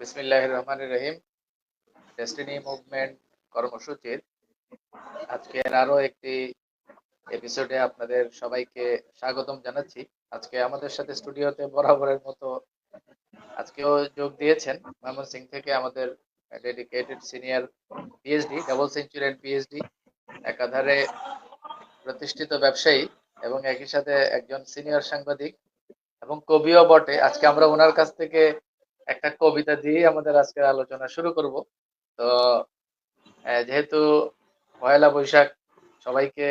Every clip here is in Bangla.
বিসমিল্লাহির রহমানির রহিম। ডেস্টিনি মুভমেন্ট কর্মসূচির আজকের আরো একটি এপিসোডে আপনাদের সবাইকে স্বাগতম জানাচ্ছি। আজকে আমাদের সাথে স্টুডিওতে বরাবরের মতো আজকেও যোগ দিয়েছেন ময়মনসিংহ থেকে আমাদের dedicated senior PhD, double centurion PhD, একাধারে প্রতিষ্ঠিত ব্যবসায়ী এবং একই সাথে একজন সিনিয়র সাংবাদিক এবং কবিও বটে। আজকে আমরা ওনার কাছ থেকে একটা কবিতা দিয়ে আমাদের আজকের আলোচনা শুরু করব। তো যেহেতু পয়লা বৈশাখ, সবাইকে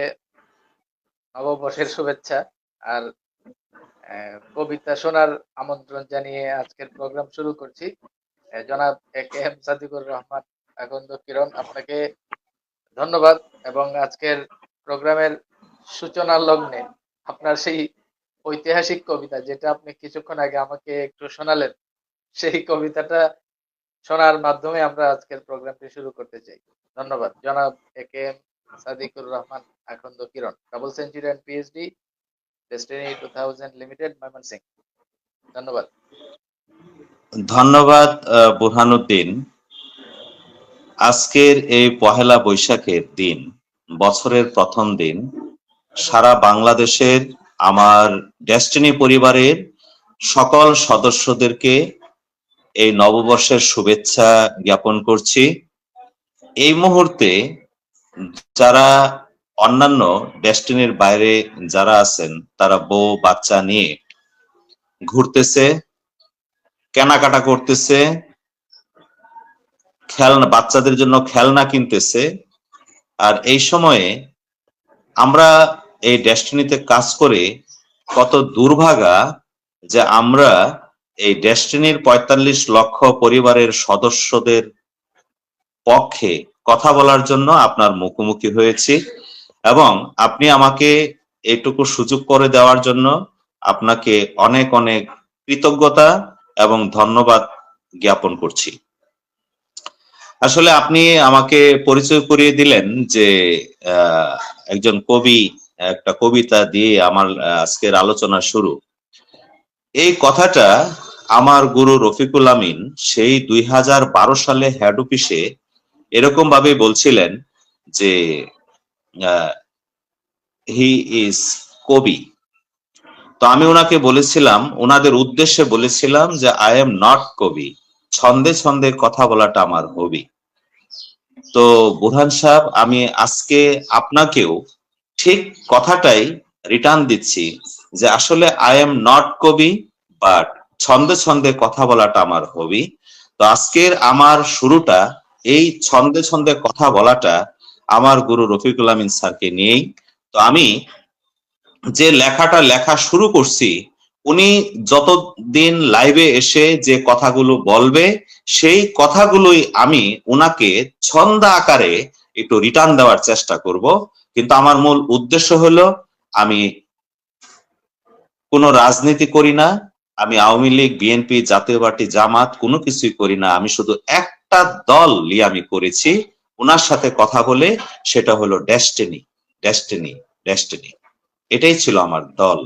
নববর্ষের শুভেচ্ছা আর কবিতা শোনার আমন্ত্রণ জানিয়ে আজকের প্রোগ্রাম শুরু করছি। জনাব A K M Sadikur Rahman Akand কিরণ, আপনাকে ধন্যবাদ এবং আজকের প্রোগ্রামের সূচনা লগ্নে আপনার সেই ঐতিহাসিক কবিতা যেটা আপনি কিছুক্ষণ আগে আমাকে একটু শোনালেন, সেই কবিতাটা শোনার মাধ্যমে আমরা আজকের প্রোগ্রামটি শুরু করতে চাই। ধন্যবাদ। জনাব A K M Sadikur Rahman Akand Kiran, double centurion PhD, destiny 2000 limited, Mymensingh. ধন্যবাদ। ধন্যবাদ বুরহানুদ্দিন। আজকের এই পহেলা বৈশাখের দিন, বছরের প্রথম দিন, সারা বাংলাদেশের আমার ডেস্টিনি পরিবারের সকল সদস্যদেরকে এই নববর্ষের শুভেচ্ছা জ্ঞাপন করছি। এই মুহূর্তে যারা অন্যান্য ডেস্টিনির বাইরে যারা আছেন, তারা বউ বাচ্চা নিয়ে ঘুরতেছে, কেনাকাটা করতেছে, খেলনা, বাচ্চাদের জন্য খেলনা কিনতেছে। আর এই সময়ে আমরা এই ডেস্টিনিতে কাজ করে কত দুর্ভাগা যে আমরা এই ডেস্টিনির ৪৫ লক্ষ পরিবারের সদস্যদের পক্ষে কথা বলার জন্য আপনার মুখোমুখি হয়েছি, এবং আপনি আমাকে এইটুকু সুযোগ করে দেওয়ার জন্য আপনাকে অনেক অনেক কৃতজ্ঞতা এবং ধন্যবাদ জ্ঞাপন করছি। আসলে আপনি আমাকে পরিচয় করিয়ে দিলেন যে একজন কবি একটা কবিতা দিয়ে আমার আজকের আলোচনা শুরু। এই কথাটা আমার গুরু রফিকুল আমিন সেই ২০১২ সালে হেড অফিসে এরকম ভাবে বলছিলেন যে হি ইজ কবি। তো আমি ওনাকে বলেছিলাম, ওনাদের উদ্দেশ্যে বলেছিলাম যে আই এম নট কবি, ছন্দে ছন্দে কথা বলাটা আমার হবি। তো বুরহান সাহেব, আমি আজকে আপনাকেও ঠিক কথাটাই রিটার্ন দিচ্ছি যে আসলে আই এম নট কবি, বাট ছন্দে ছন্দে কথা বলাটা আমার হবি। তো আজকের আমার শুরুটা এই ছন্দে ছন্দে কথা বলাটা আমার গুরু রফিকুল আমিন স্যারকে নিয়েই। তো আমি যে লেখাটা লেখা শুরু করছি, উনি যতদিন লাইভে এসে যে কথাগুলো বলবে, সেই কথাগুলোই আমি উনাকে ছন্দ আকারে একটু রিটার্ন দেওয়ার চেষ্টা করব। কিন্তু আমার মূল উদ্দেশ্য হলো, আমি কোনো রাজনীতি করি না, আমি আওয়ামী লীগ, বিএনপি, জাতীয় পার্টি, জামাত কোনো কিছুই করি না। আমি শুধু একটা দল নিয়ে আমি করেছি ওনার সাথে কথা বলে, সেটা হলো ডেস্টিনি, ডেস্টিনি, ডেস্টিনি। এটাই ছিল আমার দল।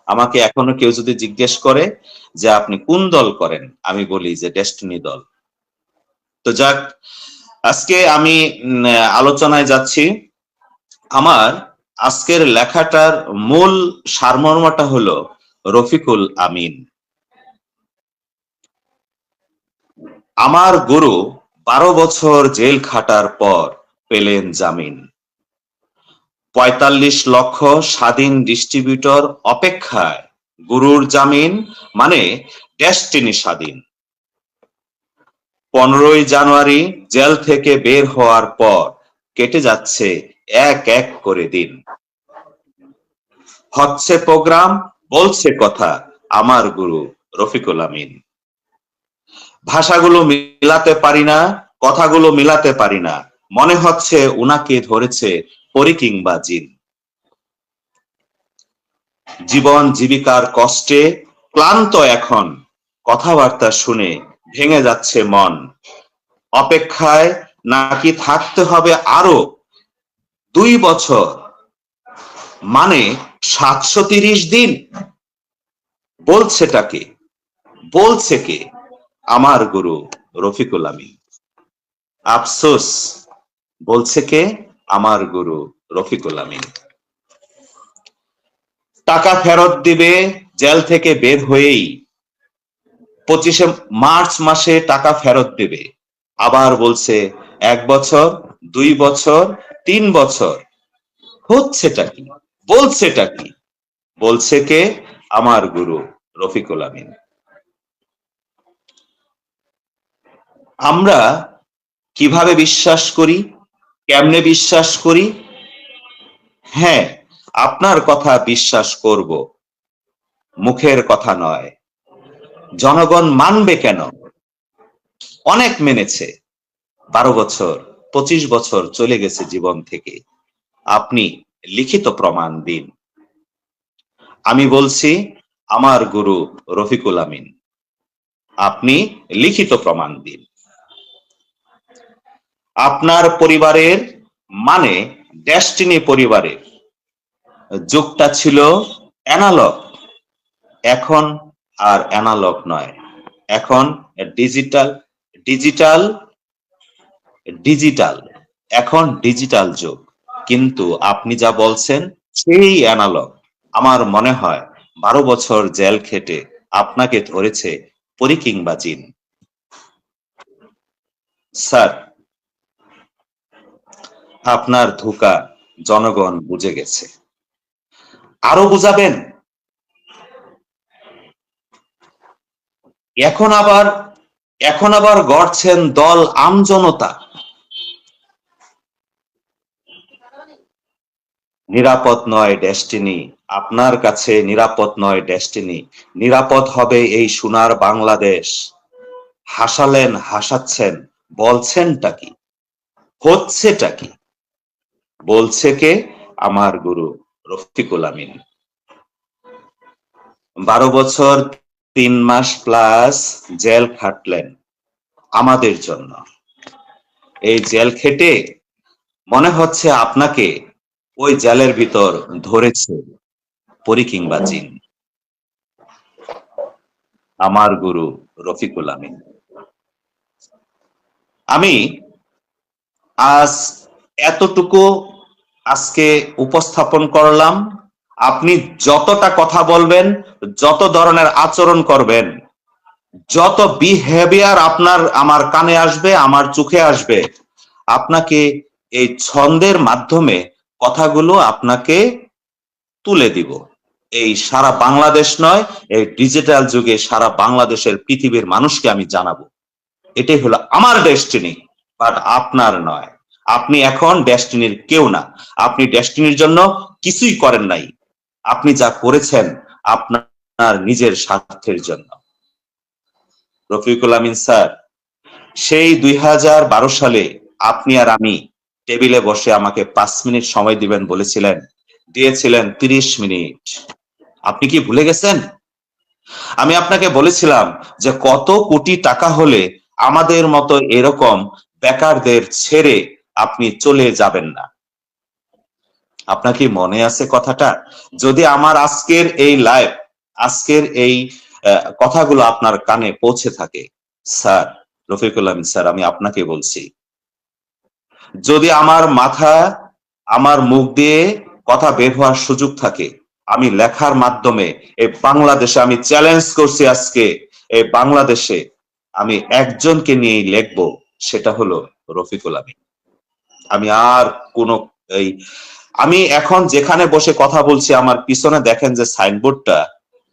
আমাকে এখনো কেউ যদি জিজ্ঞেস করে যে আপনি কোন দল করেন, আমি বলি যে ডেস্টিনি দল। তো যাক, আজকে আমি আলোচনায় যাচ্ছি। আমার আজকের লেখাটার মূল সারমর্মটা হলো রফিকুল আমিন। আমার গুরু ১২ বছর জেল খাটার পর পেলেন জামিন। ৪৫ লক্ষ স্বাধীন ডিস্ট্রিবিউটর অপেক্ষায় গুরুর জামিন মানে ডেস্টিনি স্বাধীন। ১৫ই জানুয়ারি জেল থেকে বের হওয়ার পর কেটে যাচ্ছে এক এক করে দিন। হচ্ছে প্রোগ্রাম, বলছে কথা আমার গুরু রফিকুল আমিন। ভাষাগুলো মিলাতে পারি না, কথাগুলো মিলাতে পারি না, মনে হচ্ছে উনাকে ধরেছে পরি কিংবা জিন। জীবন জীবিকার কষ্টে ক্লান্ত এখন, কথাবার্তা শুনে ভেঙে যাচ্ছে মন। অপেক্ষায় নাকি থাকতে হবে আরো ২ বছর, মানে ৭৩০ দিন। বলছেটা কে? বলছে কে? আমার গুরু রফিকুল আমিন। আফসোস, বলছে কে? আমার গুরু রফিকুল আমিন। টাকা ফেরত দিবে জেল থেকে বের হয়েই 25শে মার্চ মাসে টাকা ফেরত দেবে, আবার বলছে 1 বছর, 2 বছর, 3 বছর। হচ্ছেটা কি? বলছেটা কি? বলছে কে? আমার গুরু রফিকুল আমিন। আমরা কিভাবে বিশ্বাস করি, কেমনে বিশ্বাস করি? হ্যাঁ, আপনার কথা বিশ্বাস করব, মুখের কথা নয়। জনগণ মানবে কেন? অনেক মেনেছে। 12 বছর, 25 বছর চলে গেছে জীবন থেকে। আপনি লিখিত প্রমাণ দিন। আমি বলছি, আমার গুরু রফিকুল আমিন, আপনি লিখিত প্রমাণ দিন। আপনার পরিবারের মানে ডেস্টিনি পরিবারের যুগটা ছিল অ্যানালগ, এখন আর অ্যানালগ নয়, এখন ডিজিটাল ডিজিটাল ডিজিটাল এখন ডিজিটাল যুগ। কিন্তু আপনি যা বলছেন সেই অ্যানালগ। আমার মনে হয় 12 বছর জেল খেটে আপনাকে ধরেছে পরী কিংবা জিন। স্যার, আপনার ধোঁকা জনগণ বুঝে গেছে। আরো বুঝাবেন? এখন আবার গড়ছেন দল আমজনতা। নিরাপদ নয় ডেস্টিনি, আপনার কাছে নিরাপদ নয় ডেস্টিনি। নিরাপদ হবে এই সোনার বাংলাদেশ। হাসালেন, হাসাচ্ছেন, বলছেনটা কি? হচ্ছেটা কি? বলছে কে? আমার গুরু রফিকুল আমিন। 12 বছর 3 মাস প্লাস জেল খাটলেন আমাদের জন্য। এই জেল খেটে মনে হচ্ছে আপনাকে ওই জেলের ভিতর ধরেছে পরী কিংবা জিন। আমার গুরু রফিকুল আমিন। আমি আজ এতটুকু আজকে উপস্থাপন করলাম। আপনি যতটা কথা বলবেন, যত ধরনের আচরণ করবেন, যত বিহেভিয়ার আপনার আমার কানে আসবে, আমার চোখে আসবে, আপনাকে এই ছন্দের মাধ্যমে কথাগুলো আপনাকে তুলে দিব। এই সারা বাংলাদেশ নয়, এই ডিজিটাল যুগে সারা বাংলাদেশের পৃথিবীর মানুষকে আমি জানাবো এটাই হলো আমার ডেস্টিনি, বাট আপনার নয়। আপনি এখন ডেস্টিনির কেউ না। আপনি ডেস্টিনির জন্য কিছুই করেন নাই। আপনি যা করেছেন আপনার নিজের স্বার্থের জন্য। রফিকুল আমিন স্যার, সেই 2012 সালে আপনি আর আমি টেবিলে বসে আমাকে 5 মিনিট সময় দিবেন বলেছিলেন, দিয়েছিলেন 30 মিনিট। আপনি কি ভুলে গেছেন? আমি আপনাকে বলেছিলাম যে কত কোটি টাকা হলে আমাদের মতো এরকম বেকারদের ছেড়ে আপনি চলে যাবেন না। আপনার কি মনে আছে কথাটা? যদি আমার আজকের এই লাইভ, আজকের এই কথাগুলো আপনার কানে পৌঁছে থাকে, স্যার রফিকুল আমিন স্যার, আমি আপনাকে বলছি, যদি আমার মাথা, আমার মুখ দিয়ে কথা বের হওয়ার সুযোগ থাকে, আমি লেখার মাধ্যমে এই বাংলাদেশে আমি চ্যালেঞ্জ করছি, আজকে এই বাংলাদেশে আমি একজনকে নিয়েই লিখবো, সেটা হলো রফিকুল আমিন। আমি আর কোন আমি এখন যেখানে বসে কথা বলছি, আমার পিছনে দেখেন যে সাইনবোর্ডটা,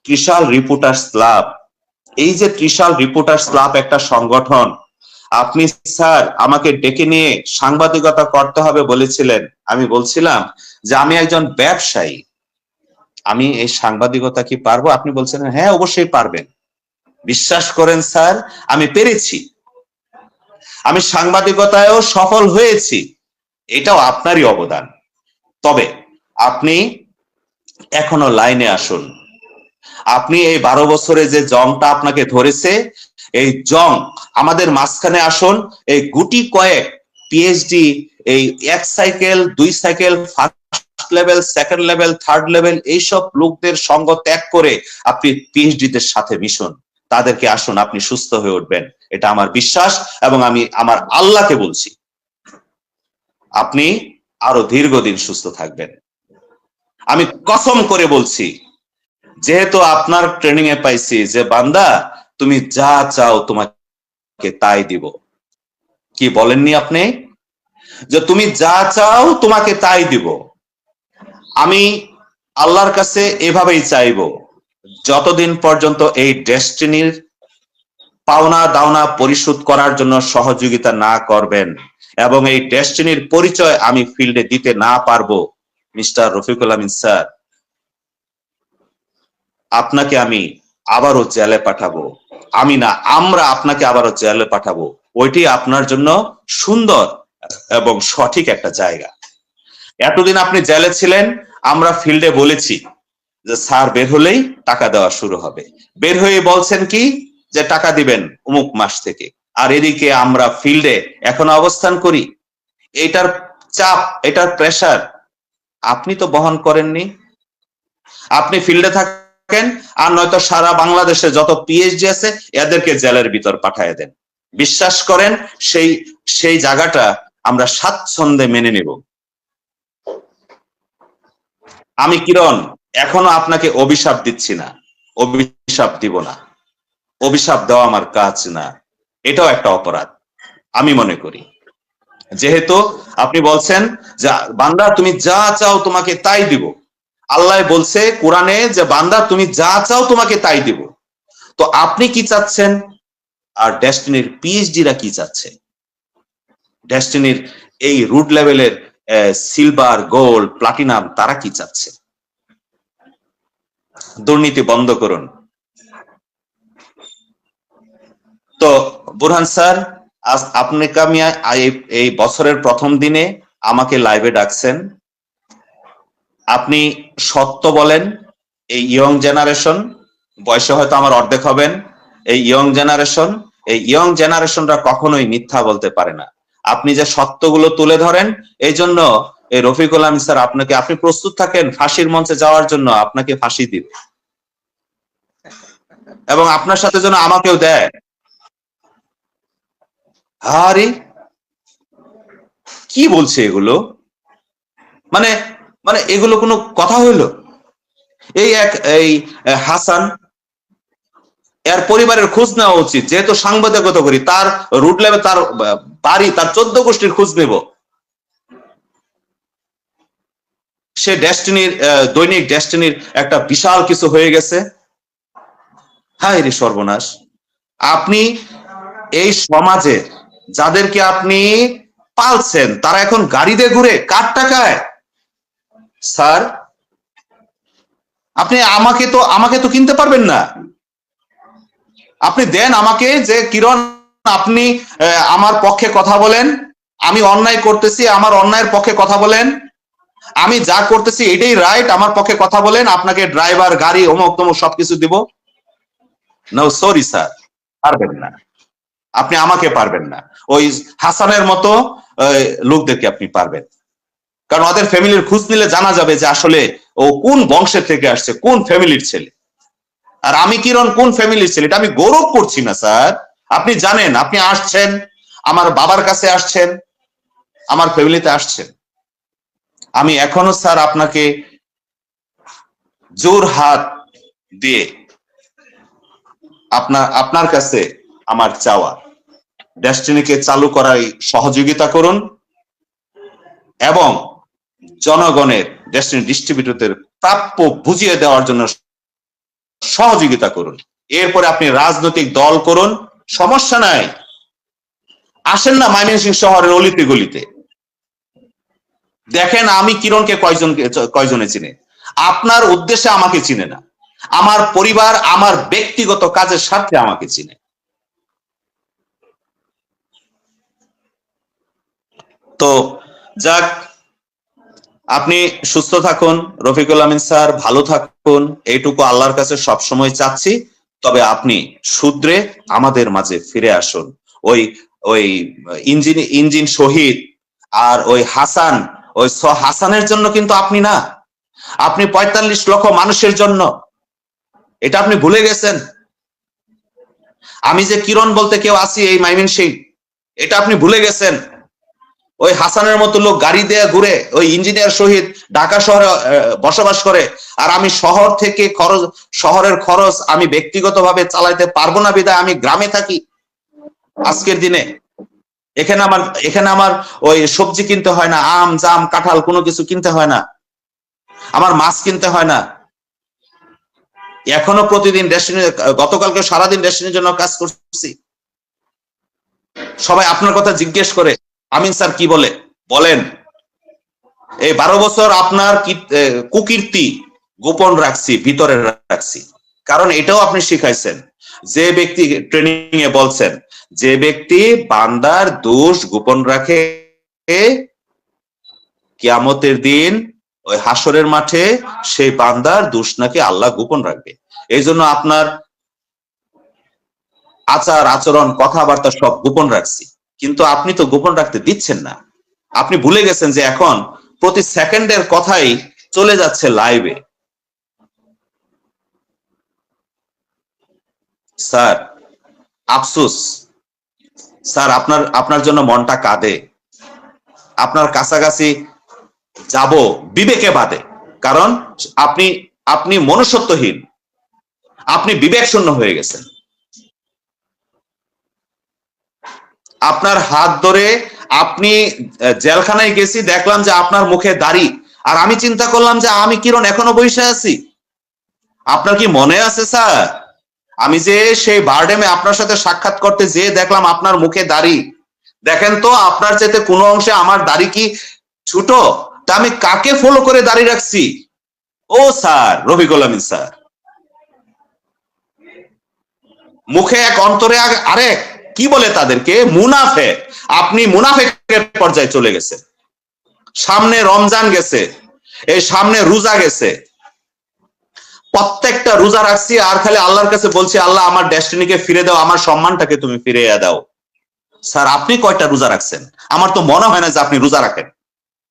ত্রিশাল রিপোর্টার্স ক্লাব। এই যে ত্রিশাল রিপোর্টার্স ক্লাব একটা সংগঠন। আপনি স্যার আমাকে ডেকে নিয়ে সাংবাদিকতা করতে হবে বলেছিলেন। আমি বলছিলাম যে আমি একজন ব্যবসায়ী, আমি এই সাংবাদিকতা কি পারবো? আপনি বলছেন হ্যাঁ অবশ্যই পারবেন। বিশ্বাস করেন স্যার, আমি পেরেছি। আমি সাংবাদিকতায়ও সফল হয়েছি, এটাও আপনারই অবদান। তবে আপনি এখনো লাইনে আসুন। আপনি এই 12 বছরে যে জংটা আপনাকে ধরেছে, এই জং আমাদের মাঝখানে আসুন। এই গুটি কয়েক পিএইচডি, এই 1 cycle 2 cycle, first level, second level, third level, এইসব লোকদের সঙ্গ ত্যাগ করে আপনি পিএইচডি দের সাথে মিশুন। তাদেরকে আসুন আপনি সুস্থ হয়ে উঠবেন, এটা আমার বিশ্বাস। এবং আমি আমার আল্লাহকে বলছি আপনি আরো দীর্ঘদিন সুস্থ থাকবেন। আমি কসম করে বলছি, যেহেতু আপনার ট্রেনিং এ পাইছি যে বান্দা তুমি যা চাও তোমাকে তাই দিব। কি বলেননি আপনি যে তুমি যা চাও তোমাকে তাই দিব? আমি আল্লাহর কাছে এভাবেই চাইবো, যতদিন পর্যন্ত এই ডেস্টিনির পাওনা দাওনা পরিশোধ করার জন্য সহযোগিতা না করবেন এবং এই ডেস্টিনির পরিচয় আমি ফিল্ডে দিতে না পারবো, মিস্টার রফিকুল আমিন স্যার, আপনাকে আমি আবারও জেলে পাঠাবো। আমি না, আমরা আপনাকে আবারও জেলে পাঠাবো। ওইটি আপনার জন্য সুন্দর এবং সঠিক একটা জায়গা। এতদিন আপনি জেলে ছিলেন, আমরা ফিল্ডে বলেছি যে স্যার বের হলেই টাকা দেওয়া শুরু হবে। বের হয়ে বলছেন কি যে টাকা দিবেন অমুক মাস থেকে, আর এদিকে আমরা ফিল্ডে এখন অবস্থান করি। এটার চাপ, এটার প্রেসার আপনি তো বহন করেননি। আপনি ফিল্ডে থাকেন, আর নয়তো সারা বাংলাদেশে যত পিএইচডি আছে এদেরকে জেলের ভিতর পাঠিয়ে দেন। বিশ্বাস করেন সেই জায়গাটা আমরা স্বাচ্ছন্দ্যে মেনে নেব। আমি কিরণ এখনো আপনাকে অভিশাপ দিচ্ছি না, অভিশাপ দিব না। অভিশাপ দেওয়া আমার কাজ না, এটাও একটা অপরাধ আমি মনে করি। যেহেতু আপনি বলছেন যে বান্দা তুমি যা চাও তোমাকে তাই দিব, আল্লাহ বলছে কোরআনে যে বান্দা তুমি যা চাও তোমাকে তাই দিব। তো আপনি কি চাচ্ছেন, আর ডেস্টিনির পিএইচডিরা কি চাচ্ছে? ডেস্টিনির এই রুট লেভেলের সিলভার, গোল্ড, প্লাটিনাম তারা কি চাচ্ছে? দুর্নীতি বন্ধ করুন। তো বুরহান স্যার, আজ আপনাকে আমি এই বছরের প্রথম দিনে আমাকে লাইভে ডাকছেন। আপনি সত্য বলেন। এই ইয়ং জেনারেশন, বয়সে হয়তো আমার অর্ধেক হবেন, এই ইয়ং জেনারেশনরা কখনোই মিথ্যা বলতে পারে না। আপনি যে সত্যগুলো তুলে ধরেন, এই জন্য এই রফিকুল আমিন স্যার আপনি প্রস্তুত থাকেন ফাঁসির মঞ্চে যাওয়ার জন্য, আপনাকে ফাঁসি দিবে এবং আপনার সাথে যেন আমাকেও দেয়। আরে কি বলছে এগুলো? মানে মানে এগুলো কোনো কথা হইলো? এই হাসান, এর পরিবারের খোঁজ নেওয়া উচিত। যেহেতু সাংবাদিকতা করি, তার রুট লেভেল, তার বাড়ি, তার 14 গোষ্ঠীর খোঁজ নেব। সে ডেস্টিনির দৈনিক ডেস্টিনির একটা বিশাল কিছু হয়ে গেছে। হায় রে সর্বনাশ! আপনি এই সমাজে যাদেরকে আপনি পালছেন তারা এখন গাড়িতে ঘুরে কার টাকায়? স্যার আপনি আমাকে তো কিনতে পারবেন না। আপনি দেন আমাকে যে কিরণ আপনি আমার পক্ষে কথা বলেন, আমি অন্যায় করতেছি, আমার অন্যায়ের পক্ষে কথা বলেন, আমি যা করতেছি এটাই রাইট, আমার পক্ষে কথা বলেন, আপনাকে ড্রাইভার, গাড়ি, অমুক তমুক সবকিছু দিব। নো সরি স্যার, পারবেন না। আপনি আমাকে পারবেন না, ওই হাসানের মতো লোকদেরকে আপনি পারবেন। কারণ ওদের ফ্যামিলির খোঁজ নিলে জানা যাবে যে আসলে ও কোন বংশের থেকে আসছে, কোন ফ্যামিলির ছেলে। আর আমি কিরণ কোন ফ্যামিলির ছেলে, এটা আমি গৌরব করছি না স্যার। আপনি জানেন, আপনি আসছেন আমার বাবার কাছে, আসছেন আমার ফ্যামিলিতে আসছেন। আমি এখনো স্যার আপনাকে জোর হাত দিয়ে আপনার কাছে আমার চাওয়া, ডেস্টিনিকে চালু করায় সহযোগিতা করুন এবং জনগণের ডেস্টিনি ডিস্ট্রিবিউটরদের প্রাপ্য বুঝিয়ে দেওয়ার জন্য সহযোগিতা করুন। এরপরে আপনি রাজনৈতিক দল করুন, সমস্যা নাই। আসেন না ময়মনসিংহ শহরের অলিতে গলিতে, দেখেন আমি কিরণকে কয়জনে চিনে। আপনার উদ্দেশ্যে আমাকে চিনে না, আমার পরিবার, আমার ব্যক্তিগত কাজের স্বার্থে আমাকে চিনে। তো যাক, আপনি সুস্থ থাকুন রফিকুল আমিন স্যার, ভালো থাকুন, এইটুকু আল্লাহর কাছে সবসময় চাচ্ছি। তবে আপনি শুধরে আমাদের মাঝে ফিরে আসুন। ওই ওই ইঞ্জিন শহীদ আর ওই হাসানের জন্য কিন্তু আপনি না, আপনি 45 লক্ষ মানুষের জন্য। এটা আপনি ভুলে গেছেন। আমি যে কিরণ বলতে কেউ আছি এই ময়মনসিংহ, এটা আপনি ভুলে গেছেন। ওই হাসানের মতো লোক গাড়ি দিয়ে ঘুরে, ওই ইঞ্জিনিয়ার শহীদ ঢাকা শহরে বসবাস করে, আর আমি শহর থেকে শহরের খরচ আমি ব্যক্তিগতভাবে চালাইতে পারবো না বিধায় আমি গ্রামে থাকি। আজকের দিনে এখানে আমার ওই সবজি কিনতে হয় না, আম জাম কাঁঠাল কোনো কিছু কিনতে হয় না, আমার মাছ কিনতে হয় না। এখনো প্রতিদিন ডেস্টিনি, গতকালকে সারাদিন ডেস্টিনির জন্য কাজ করছি। সবাই আপনার কথা জিজ্ঞেস করে আমিন স্যার কি বলে, বলেন। এই 12 বছর আপনার কুকীর্তি গোপন রাখছি, ভিতরে রাখছি, কারণ এটাও আপনি শিখাইছেন। যে ব্যক্তি ট্রেনিং এ বলছেন, যে ব্যক্তি বান্দার দোষ গোপন রাখে কিয়ামতের দিন ওই হাসরের মাঠে সেই বান্দার দোষ নাকি আল্লাহ গোপন রাখবে। এই জন্য আপনার আচার আচরণ কথাবার্তা সব গোপন রাখছি, কিন্তু আপনি তো গোপন রাখতে দিচ্ছেন না। আপনি ভুলে গেছেন যে এখন প্রতি সেকেন্ডের কথাই চলে যাচ্ছে লাইভে। স্যার আফসোস স্যার, আপনার জন্য মনটা কাঁদে। আপনার কাছাকাছি যাব বিবেকে বাদে, কারণ আপনি মনুষ্যত্বহীন, আপনি বিবেক শূন্য হয়ে গেছেন। আপনার হাত ধরে আপনি জেলখানায় গেছি, দেখলাম যে আপনার মুখে দাড়ি, আর আমি চিন্তা করলাম যে আমি কিরণ এখনো বসে আছি। আপনার কি মনে আছে স্যার, আমি যে সেই বারডেমে আপনার সাথে সাক্ষাৎ করতে যেয়ে দেখলাম আপনার মুখে দাড়ি। দেখেন তো আপনার চাইতে কোনো অংশে আমার দাড়ি কি ছোট? তা আমি কাকে ফলো করে দাড়ি রাখছি? ও স্যার, রফিকুল আমিন স্যার। মুখে এক অন্তরে আরেক, কি বলে তাদেরকে? মুনাফেক। আপনি মুনাফেকের পর্যায়ে চলে গেছে। সামনে রমজান গেছে, এই সামনে রোজা গেছে, প্রত্যেকটা রোজা রাখছি আর খালি আল্লাহর কাছে বলছি, আল্লাহ আমার ডেস্টিনিকে ফিরে দাও, আমার সম্মানটাকে তুমি ফিরিয়ে দাও। স্যার আপনি কয়টা রোজা রাখছেন? আমার তো মনে হয় না যে আপনি রোজা রাখেন।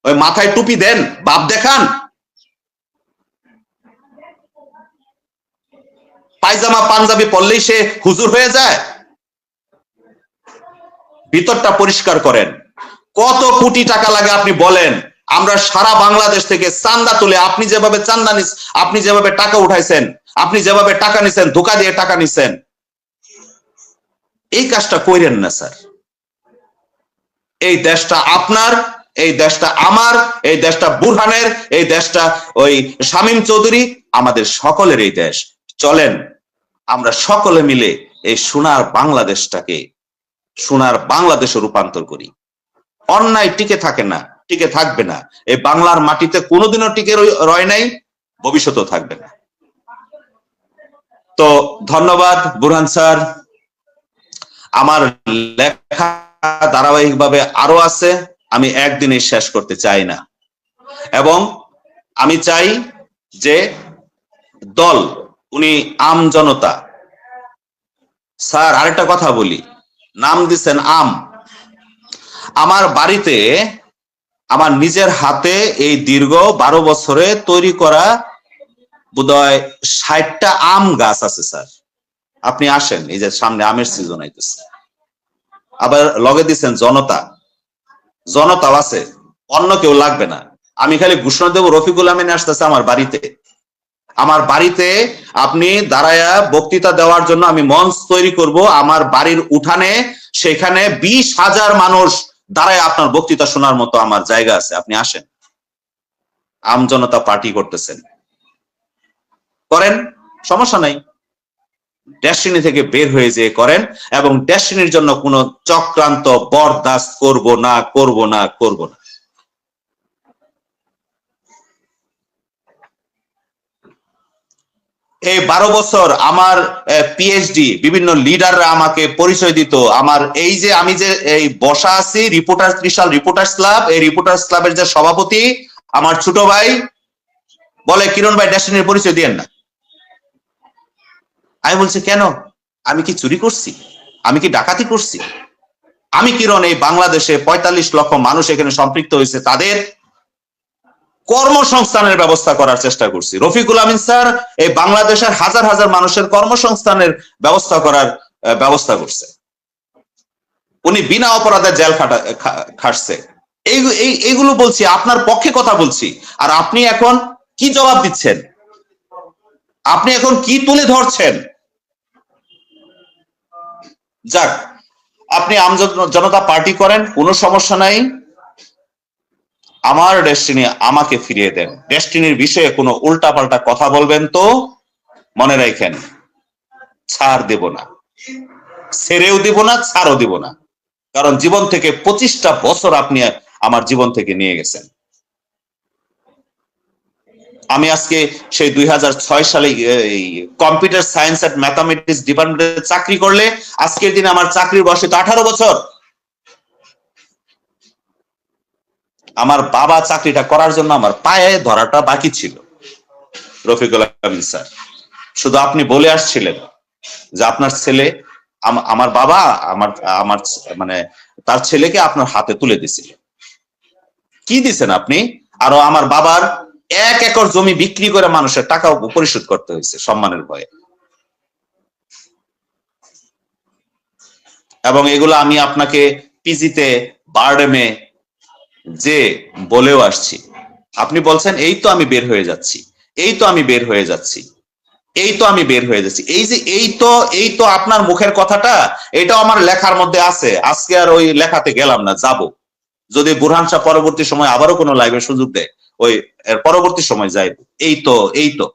ওই মাথায় টুপি দেন, বাপ দেখান, পায়জামা পাঞ্জাবি পরলেই সে হুজুর হয়ে যায়? ভিতরটা পরিষ্কার করেন। কত কোটি টাকা লাগে আপনি বলেন? আমরা সারা বাংলাদেশ থেকে চান্দা তুলে, আপনি যেভাবে চান্দা আপনি যেভাবে টাকা উঠাইছেন, আপনি যেভাবে টাকা নিছেন, ধোকা দিয়ে টাকা নিছেন, এই কাজটা কইরেন না স্যার। এই দেশটা আপনার, এই দেশটা আমার, এই দেশটা বুরহানের, এই দেশটা ওই শামীম চৌধুরী, আমাদের সকলের এই দেশ। চলেন আমরা সকলে মিলে এই সোনার বাংলাদেশটাকে সোনার বাংলাদেশে রূপান্তর করি। অন্যায় টিকে থাকে না, টিকে থাকবে না। এই বাংলার মাটিতে কোনোদিনও টিকে রয় নাই, ভবিষ্যতেও থাকবে না। তো ধন্যবাদ বুরহান স্যার। আমার লেখা ধারাবাহিকভাবে আরো আছে, আমি একদিনে শেষ করতে চাই না, এবং আমি চাই যে দল, উনি আম জনতা। স্যার আরেকটা কথা বলি, নাম দিচ্ছেন আম। আমার বাড়িতে আমার নিজের হাতে এই দীর্ঘ 12 বছরে তৈরি করা বোধহয় 60টা আম গাছ আছে স্যার। আপনি আসেন, এই যে সামনে আমের সিজন আইতেছে। আবার লগে দিচ্ছেন জনতা, জনতাও আছে, অন্য কেউ লাগবে না। আমি খালি ঘোষণা দেবো, রফিকুল আমিন আসতেছে আমার বাড়িতে। আমার বাড়িতে আপনি দাঁড়ায়া বক্তৃতা দেওয়ার জন্য আমি মঞ্চ তৈরি করব আমার বাড়ির উঠানে, সেখানে 20,000 মানুষ দাঁড়ায় আপনার বক্তৃতা শোনার মতো আমার জায়গা আছে। আপনি আসেন, আম জনতা পার্টি করতেছেন, করেন, সমস্যা নাই। ডেস্টিনি থেকে বের হয়ে যেয়ে করেন, এবং ডেস্টিনির জন্য কোনো চক্রান্ত বরদাস্ত করব না, করব না, করব না। এই 12 বছর আমার পিএইচডি, বিভিন্ন লিডাররা আমাকে পরিচয় দিত। আমার এই যে আমি যে এই বসা আছি রিপোর্টার্স, ত্রিশাল রিপোর্টার্স ক্লাব, এই রিপোর্টার্স ক্লাবের যে সভাপতি আমার ছোট ভাই বলে, কিরণ ভাই ডেস্টিনির পরিচয় দিয়েন না। আমি বলছি কেন? আমি কি চুরি করছি? আমি কি ডাকাতি করছি? আমি কিরণ এই বাংলাদেশে 45 লক্ষ মানুষ এখানে সম্পৃক্ত হয়েছে, তাদের কর্মসংস্থানের ব্যবস্থা করার চেষ্টা করছি। রফিকুল আমিন স্যার এই বাংলাদেশের হাজার হাজার মানুষের কর্মসংস্থানের ব্যবস্থা করার ব্যবস্থা করছে, উনি বিনা অপরাধে জেল খাটছে। এইগুলো বলছি, আপনার পক্ষে কথা বলছি, আর আপনি এখন কি জবাব দিচ্ছেন? আপনি এখন কি তুলে ধরছেন? যাক, আপনি জনতা পার্টি করেন, কোনো সমস্যা নাই। আমার ডেস্টিনি আমাকে ফিরিয়ে দেন। ডেস্টিনির বিষয়ে কোনো উল্টাপাল্টা কথা বলবেন তো মনে রাখেন, ছাড় দেব না, ছেড়েও দিব না, ছাড়ও দিব না। কারণ জীবন থেকে 25টা বছর আপনি আমার জীবন থেকে নিয়ে গেছেন। আমি আজকে সেই 2006 সালে কম্পিউটার সায়েন্স এন্ড ম্যাথামেটিক্স ডিপার্টমেন্টে চাকরি করলে আজকের দিনে আমার চাকরির বয়স তো 18 বছর। আমার বাবা চাকরিটা করার জন্য আমার পায়ে ধরাটা বাকি ছিল, রফিকুল আমিন স্যার। শুধু আপনি বলে আসছিলেন যে আপনার ছেলে, আমার বাবা আমার আমার মানে তার ছেলেকে আপনার হাতে তুলে দিছিল। কি দিছেন আপনি? আরো আমার বাবার 1 একর জমি বিক্রি করে মানুষের টাকা পরিশোধ করতে হয়েছে সম্মানের ভয়ে। এবং এগুলো আমি আপনাকে পিজিতে, বারডেমে যে বলেও আসছি। আপনি বলছেন এই তো আমি বের হয়ে যাচ্ছি, এই তো আমি বের হয়ে যাচ্ছি, এই তো আমি বের হয়ে যাচ্ছি। এই যে এই তো আপনার মুখের কথাটা, এটাও আমার লেখার মধ্যে আছে। আজকে আর ওই লেখাতে গেলাম না, যাব। যদি বুরহান শাহ পরবর্তী সময় আবারও কোনো লাইভের সুযোগ দেয়, ওই এর পরবর্তী সময় যাইব। এই তো এই তো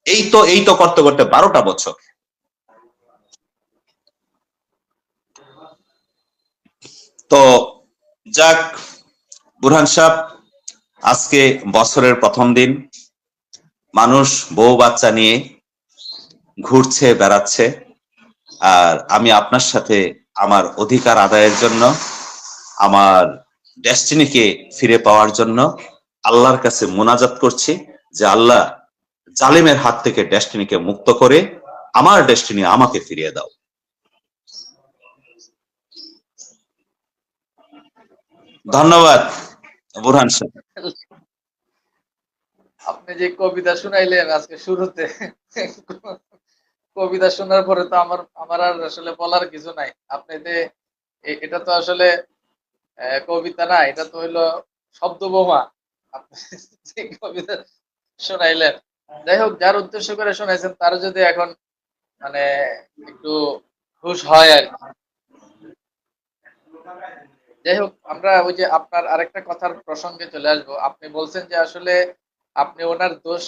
এই তো এই তো করতে করতে 12টা বছর। তো যাক, বুরহান সাহেব, আজকে বছরের প্রথম দিন, মানুষ বউ বাচ্চা নিয়ে ঘুরছে, বেড়াচ্ছে, আর আমি আপনার সাথে আমার অধিকার আদায়ের জন্য, আমার ডেস্টিনিকে ফিরে পাওয়ার জন্য আল্লাহর কাছে মোনাজাত করছি যে আল্লাহ, জালিমের হাত থেকে ডেস্টিনিকে মুক্ত করে আমার ডেস্টিনি আমাকে ফিরিয়ে দাও। ধন্যবাদ বুরহান সাহেব। আপনি যে কবিতা শুনাইলেন আজকে শুরুতে, কবিতা শোনার পরে তো আমার আর আসলে বলার কিছু নাই। আপনি যে এটা তো আসলে কবিতা না, এটা তো হইলো শব্দ বোমা। আপনি যে কবিতা শোনাইলেন, যাই হোক, যার উদ্দেশ্য করে শোনাইছেন তার যদি এখন মানে একটু হুঁশ হয় আর কি। যাই হোক, আমরা ওই যে আপনার আরেকটা কথার প্রসঙ্গে চলে আসবো। আপনি বলছেন যে আসলে আপনি ওনার দোষ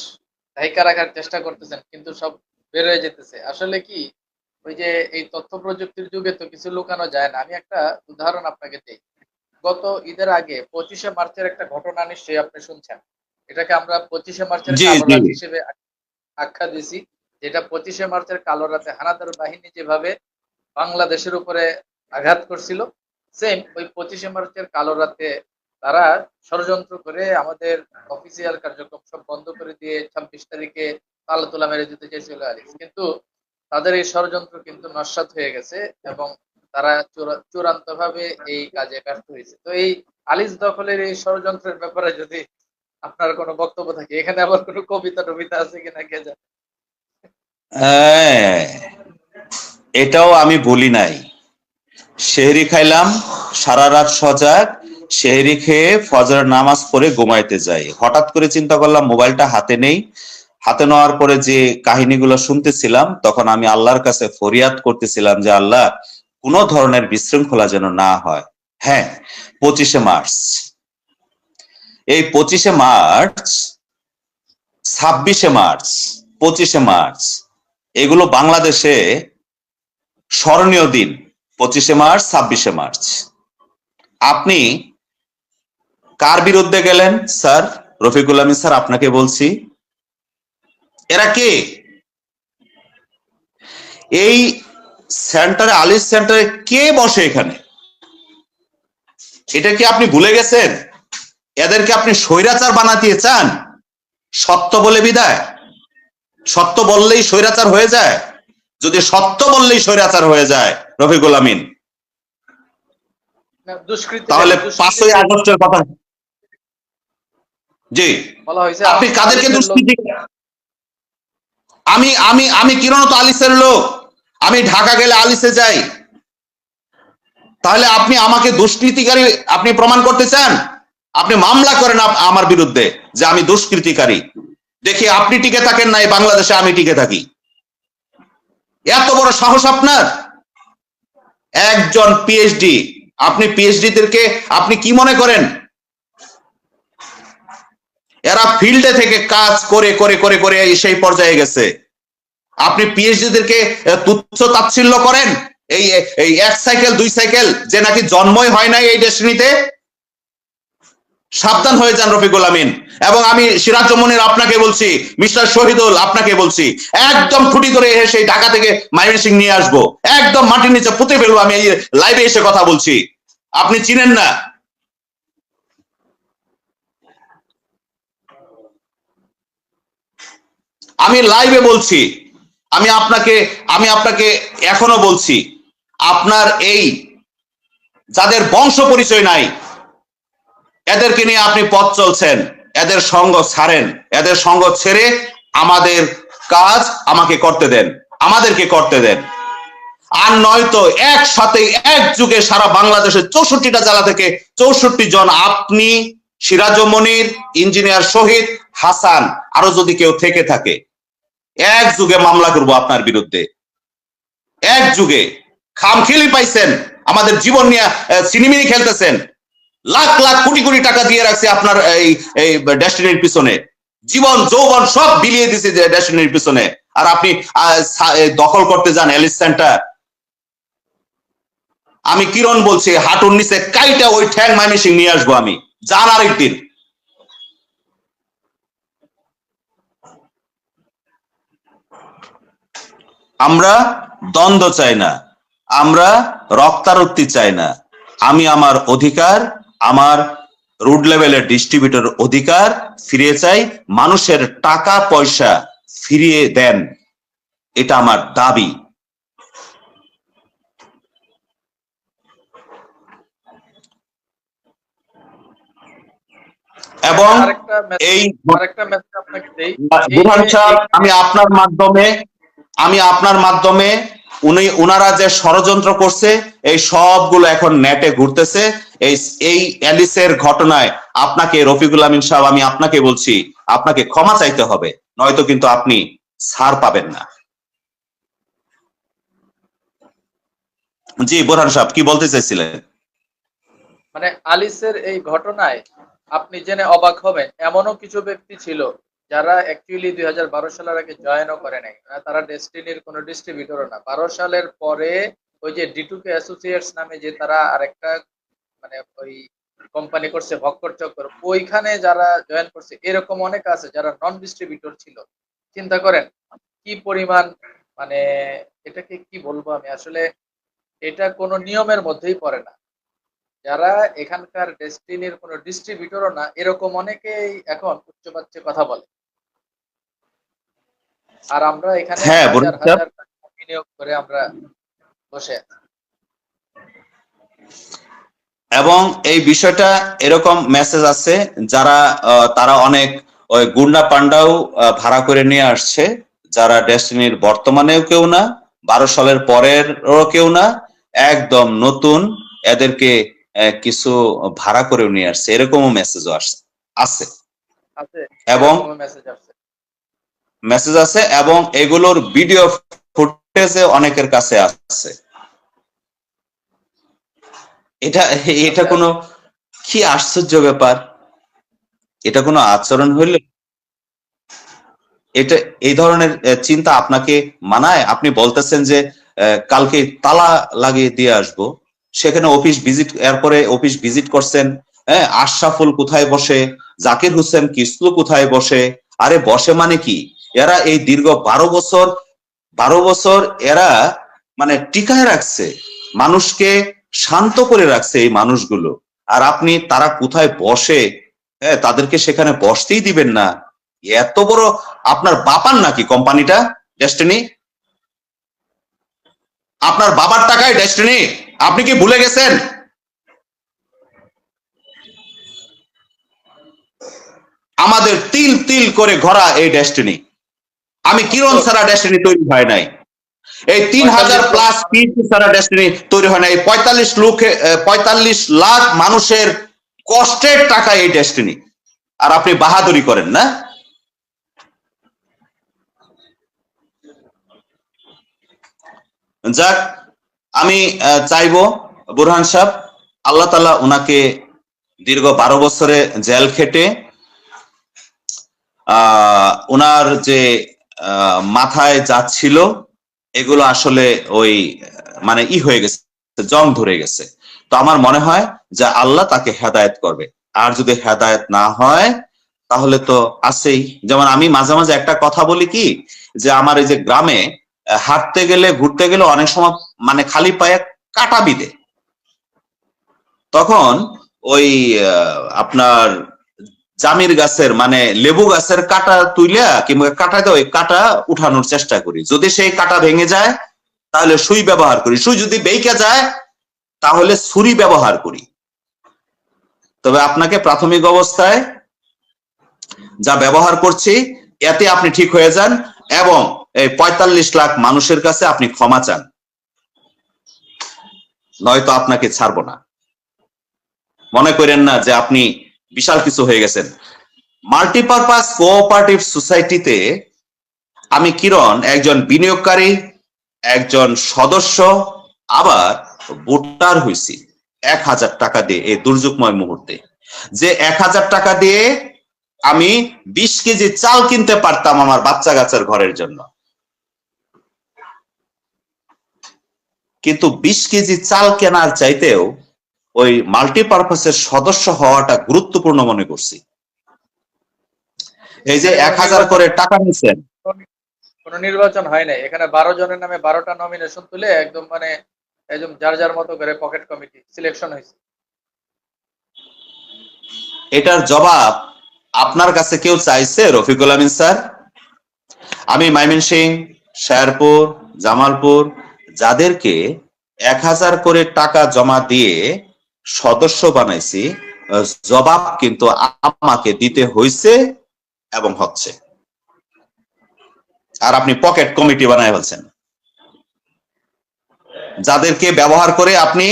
ঢাইকা রাখার চেষ্টা করতেছেন, কিন্তু সব বের হয়ে যেতেছে। আসলে কি, ওই যে এই তথ্য প্রযুক্তির যুগে তো কিছু লুকানো যায় না। আমি একটা উদাহরণ আপনাকে দিই। গত ঈদের আগে 25শে মার্চের একটা ঘটনা নিশ্চয়ই আপনি শুনছেন। এটাকে আমরা 25শে মার্চের জি কালো জি। রাত হিসেবে আখ্যা দিছি। যেটা 25শে মার্চের কালো রাতে হানাদার বাহিনী যেভাবে বাংলাদেশের উপরে আঘাত করছিল, সেম ওই 25শে মার্চের কালো রাতে তারা ষড়যন্ত্র করে আমাদের অফিসিয়াল কার্যক্রম সব বন্ধ করে দিয়ে 26 তারিখে তালা তোলা মেরে দিতে চেয়েছিল আলিফ। কিন্তু তাদের এই ষড়যন্ত্র কিন্তু নস্যাৎ হয়ে গেছে এবং তারা চূড়ান্ত ভাবে এই কাজে ব্যর্থ হয়েছে। তো এই আলিস দখলের এই ষড়যন্ত্রের ব্যাপারে যদি আপনার কোনো বক্তব্য থাকে, এখানে আবার কোনো কবিতা টবিতা আছে কিনা কে জানে। এটাও আমি বলি নাই। সেহরি খাইলাম, সারা রাত সজাগ, সেহরি খেয়ে ফজরের নামাজ পড়ে ঘুমাইতে যাই। হঠাৎ করে চিন্তা করলাম মোবাইলটা হাতে নেই। হাতে নেওয়ার পরে যে কাহিনীগুলো শুনতেছিলাম, তখন আমি আল্লাহর কাছে ফরিয়াদ করতেছিলাম যে আল্লাহ, কোন ধরনের বিশৃঙ্খলা যেন না হয়। হ্যাঁ, 25শে মার্চ, এই 25শে মার্চ, 26শে মার্চ, 25শে মার্চ, এগুলো বাংলাদেশে স্মরণীয় দিন। 25শে মার্চ, 26শে মার্চ। আপনি কার বিরুদ্ধে গেলেন স্যার? রফিকুল আমিন স্যার, আপনাকে বলছি, এরা কে? এই সেন্টারে, আলিস সেন্টারে কে বসে এখানে? এটা কি আপনি ভুলে গেছেন? এদেরকে আপনি স্বৈরাচার বানাতে চান? সত্য বলে বিদায়? সত্য বললেই স্বৈরাচার হয়ে যায়? যদি সত্য বললেই স্বৈরাচার হয়ে যায় রফিকুল আমিন, তাহলে 5ই আগস্টের কথা, জি, বলা হয়েছে আপনি কাদেরকে দুষ্কৃতি? আমি আমি আমি কিরণ তো আলিসের লোক, আমি ঢাকা গেলে আলিসে যাই, তাহলে আপনি আমাকে দুষ্কৃতিকারী আপনি প্রমাণ করতে চান? আপনি মামলা করেন আমার বিরুদ্ধে যে আমি দুষ্কৃতিকারী, দেখি আপনি টিকে থাকেন না এই বাংলাদেশে আমি টিকে থাকি। এত বড় সাহস আপনার! একজন পিএইচডি, আপনি পিএইচডিদেরকে আপনি কি মনে করেন? এরা ফিল্ডে থেকে কাজ করে করে করে করে সেই পর্যায়ে গেছে। আপনি পিএইচডিদেরকে তুচ্ছ তাচ্ছিল্য করেন? এই এই এক সাইকেল দুই সাইকেল যে নাকি জন্মই হয় নাই এই ডেস্টিনিতে। সাবধান হয়ে যান রফিকুল আমিন। এবং আমি সিরাজ মনির আপনাকে বলছি, মিস্টার শহীদুল আপনাকে বলছি, একদম ছুটি ধরে এসে ঢাকা থেকে ময়মনসিংহ নিয়ে আসবো, একদম মাটির নিচে পুঁতে ফেলবো। আমি এই লাইভে এসে কথা বলছি, আপনি চিনেন না। আমি লাইভে বলছি, আমি আপনাকে এখনো বলছি, আপনার এই যাদের বংশ পরিচয় নাই এদেরকে নিয়ে আপনি পথ চলছেন, এদের সঙ্গ ছাড়েন, এদের সঙ্গ ছেড়ে আমাদের কাজ আমাকে করতে দেন, আমাদেরকে করতে দেন। আর নয়তো একসাথে এক যুগে সারা বাংলাদেশের 64টা জেলা থেকে 64 জন, আপনি, সিরাজ মনির, ইঞ্জিনিয়ার শহীদ, হাসান, আরো যদি কেউ থেকে থাকে, এক যুগে মামলা করব আপনার বিরুদ্ধে। এক যুগে খামখেলি পাইছেন, আমাদের জীবন নিয়ে সিনেমিনি খেলতেছেন। লাখ লাখ কোটি কোটি টাকা দিয়ে রাখছে আপনার এই ডেস্টিনির পিছনে, জীবন যৌবন সব বিলিয়ে দিছে ডেস্টিনির পিছনে। আর আপনি দখল করতে যান এলিস সেন্টার। আমি কিরণ বলছি, হাঁটুর নিচে কাইটা ওই ঠ্যাং ময়মনসিংহ নিয়ে আসবো আমি, যান আরেকদিন। আমরা দ্বন্দ্ব চাই না, আমরা রক্তারক্তি চাই না। আমি আমার অধিকার, আমার রুট লেভেলের ডিস্ট্রিবিউটর অধিকার ফিরিয়ে চাই। মানুষের টাকা পয়সা ফিরিয়ে দেন, এটা আমার দাবি। এবং এই আমি আপনার মাধ্যমে উনারা যে ষড়যন্ত্র করছে এই সবগুলো এখন নেটে ঘুরতেছে। এই অ্যালিসের ঘটনায় আপনাকে, রফিকুল আমিন সাহেব, আমি আপনাকে বলছি, আপনাকে ক্ষমা চাইতে হবে, নয়তো কিন্তু আপনি ছাড় পাবেন না। জি বোরহান সাহেব, কি বলতে চাইছিলেন? মানে আলিসের এই ঘটনায় আপনি জেনে অবাক হবেন, এমনও কিছু ব্যক্তি ছিল যারা অ্যাকচুয়ালি 2012 সালের আগে জয়েনও করে নাই, তারা ডেস্টিনির কোনো ডিস্ট্রিবিউটরও না। 12 সালের পরে ওই যে D2K অ্যাসোসিয়েটস নামে যে তারা আরেকটা মানে ওই কোম্পানি করছে ভক্কর চক্কর, ওইখানে যারা জয়েন করছে এরকম অনেক আছে যারা নন ডিস্ট্রিবিউটর ছিল। চিন্তা করেন কি পরিমাণ, মানে এটাকে কি বলবো আমি, আসলে এটা কোনো নিয়মের মধ্যেই পড়ে না। যারা এখানকার ডেস্টিনির কোনো ডিস্ট্রিবিউটরও না, এরকম অনেকেই এখন উচ্চবাচ্যে কথা বলে। আর আমরা এখানে হাজার হাজার টাকা বিনিয়োগ করে আমরা বসে আছি। এবং এই বিষয়টা এরকম মেসেজ আছে, যারা তারা অনেক ওই গুন্ডা পান্ডাও ভাড়া করে নিয়ে আসছে, যারা ডেস্টিনির বর্তমানেও কেউ না, 12 সালের পরেরও কেউ না, একদম নতুন, এদেরকে কিছু ভাড়া করে নিয়ে আসছে, এরকমও মেসেজও আছে এবং মেসেজ আছে, এবং এগুলোর ভিডিও ফুটেজে অনেকের কাছে আছে। এটা কোনো কি আশ্চর্য ব্যাপার! এটা কোনো আচরণ হইল? এটা এই ধরনের চিন্তা আপনাকে মানায়? আপনি বলতেছেন যে কালকে তালা লাগিয়ে দিয়ে আসবো, সেখানে অফিস ভিজিট, এরপরে অফিস ভিজিট করছেন, হ্যাঁ, আশরাফুল কোথায় বসে, জাকির হোসেন কিসলু কোথায় বসে? আরে বসে মানে কি, এরা এই দীর্ঘ 12 বছর এরা মানে টিকায় রাখছে, মানুষকে শান্ত করে রাখছে এই মানুষগুলো। আর আপনি তারা কোথায় বসে, হ্যাঁ, তাদেরকে সেখানে বসতেই দিবেন না? এত বড় আপনার বাবার নাকি কোম্পানিটা ডেস্টিনি? আপনার বাবার টাকায় ডেস্টিনি, আপনি কি ভুলে গেছেন? আমাদের তিল তিল করে ঘোরা এই ডেস্টিনি। আমি কিরণ ছাড়া ডেস্টিনি তৈরি হয় নাই। এই 3000 প্লাস পিএইচডি ছাড়া ডেস্টিনি তৈরি হয় না। এই 45 লাখ মানুষের কষ্টের টাকা এই ডেস্টিনি, আর আপনি বাহাদুরি করেন না। যাক, আমি চাইবো বুরহান সাহেব, আল্লাহ তাআলা ওনাকে দীর্ঘ 12 বছরে জেল খেটে ওনার যে মাথায় যাচ্ছিল এগুলো আসলে ওই মানে হয়ে গেছে, জং ধরে গেছে। তো আমার মনে হয় যে আল্লাহ তাকে হেদায়েত করবে, আর যদি হেদায়েত না হয় তাহলে তো আছেই। যেমন আমি মাঝে মাঝে একটা কথা বলি কি, যে আমার এই যে গ্রামে হাঁটতে গেলে ঘুরতে গেলে অনেক সময় মানে খালি পায়ে কাটা বিঁধে, তখন ওই আপনার জামির গাছের মানে লেবু গাছের কাটা তুইলা কিংবা কাটাতে ওই কাটা উঠানোর চেষ্টা করি। যদি সেই কাটা ভেঙে যায় তাহলে সুই ব্যবহার করি, সুই যদি বেঁকে যায় তাহলে ছুরি ব্যবহার করি। তবে আপনাকে প্রাথমিক অবস্থায় যা ব্যবহার করছি এতে আপনি ঠিক হয়ে যান এবং এই 45 লাখ মানুষের কাছে আপনি ক্ষমা চান, নয়তো আপনাকে ছাড়বো না। মনে করেন না যে আপনি বিশাল কিছু হয়ে গেছেন। মাল্টিপারপাস কোঅপারেটিভ সোসাইটিতে আমি কিরণ একজন বিনিয়োগকারী, একজন সদস্য, আবার ভোটার হইছি 1000 টাকা দিয়ে এই দুর্যোগময় মুহূর্তে। যে 1000 টাকা দিয়ে আমি 20 কেজি চাল কিনতে পারতাম আমার বাচ্চা কাচ্চার ঘরের জন্য, কিন্তু 20 কেজি চাল কেনার চাইতেও ওই মাল্টিপারপাসের সদস্য হওয়াটা গুরুত্বপূর্ণ মনে করছি। এই যে 1000 করে টাকা নিছেন, কোন নির্বাচন হয় নাই এখানে, 12 জনের নামে 12টা নমিনেশন তুলে একদম মানে একদম যার যার মতো করে পকেট কমিটি সিলেকশন হয়েছে। এটার জবাব আপনার কাছে কেউ চাইছে রফিকুল আমিন স্যার? আমি ময়মনসিংহ, শেরপুর, জামালপুর যাদেরকে 1000 করে টাকা জমা দিয়ে সদস্য বানাইছি, জবাব কিন্তু আমাকে দিতে হয়েছে এবং হচ্ছে। আর আপনি পকেট কমিটি বানায় ফেলছেন, যাদেরকে ব্যবহার করে আপনি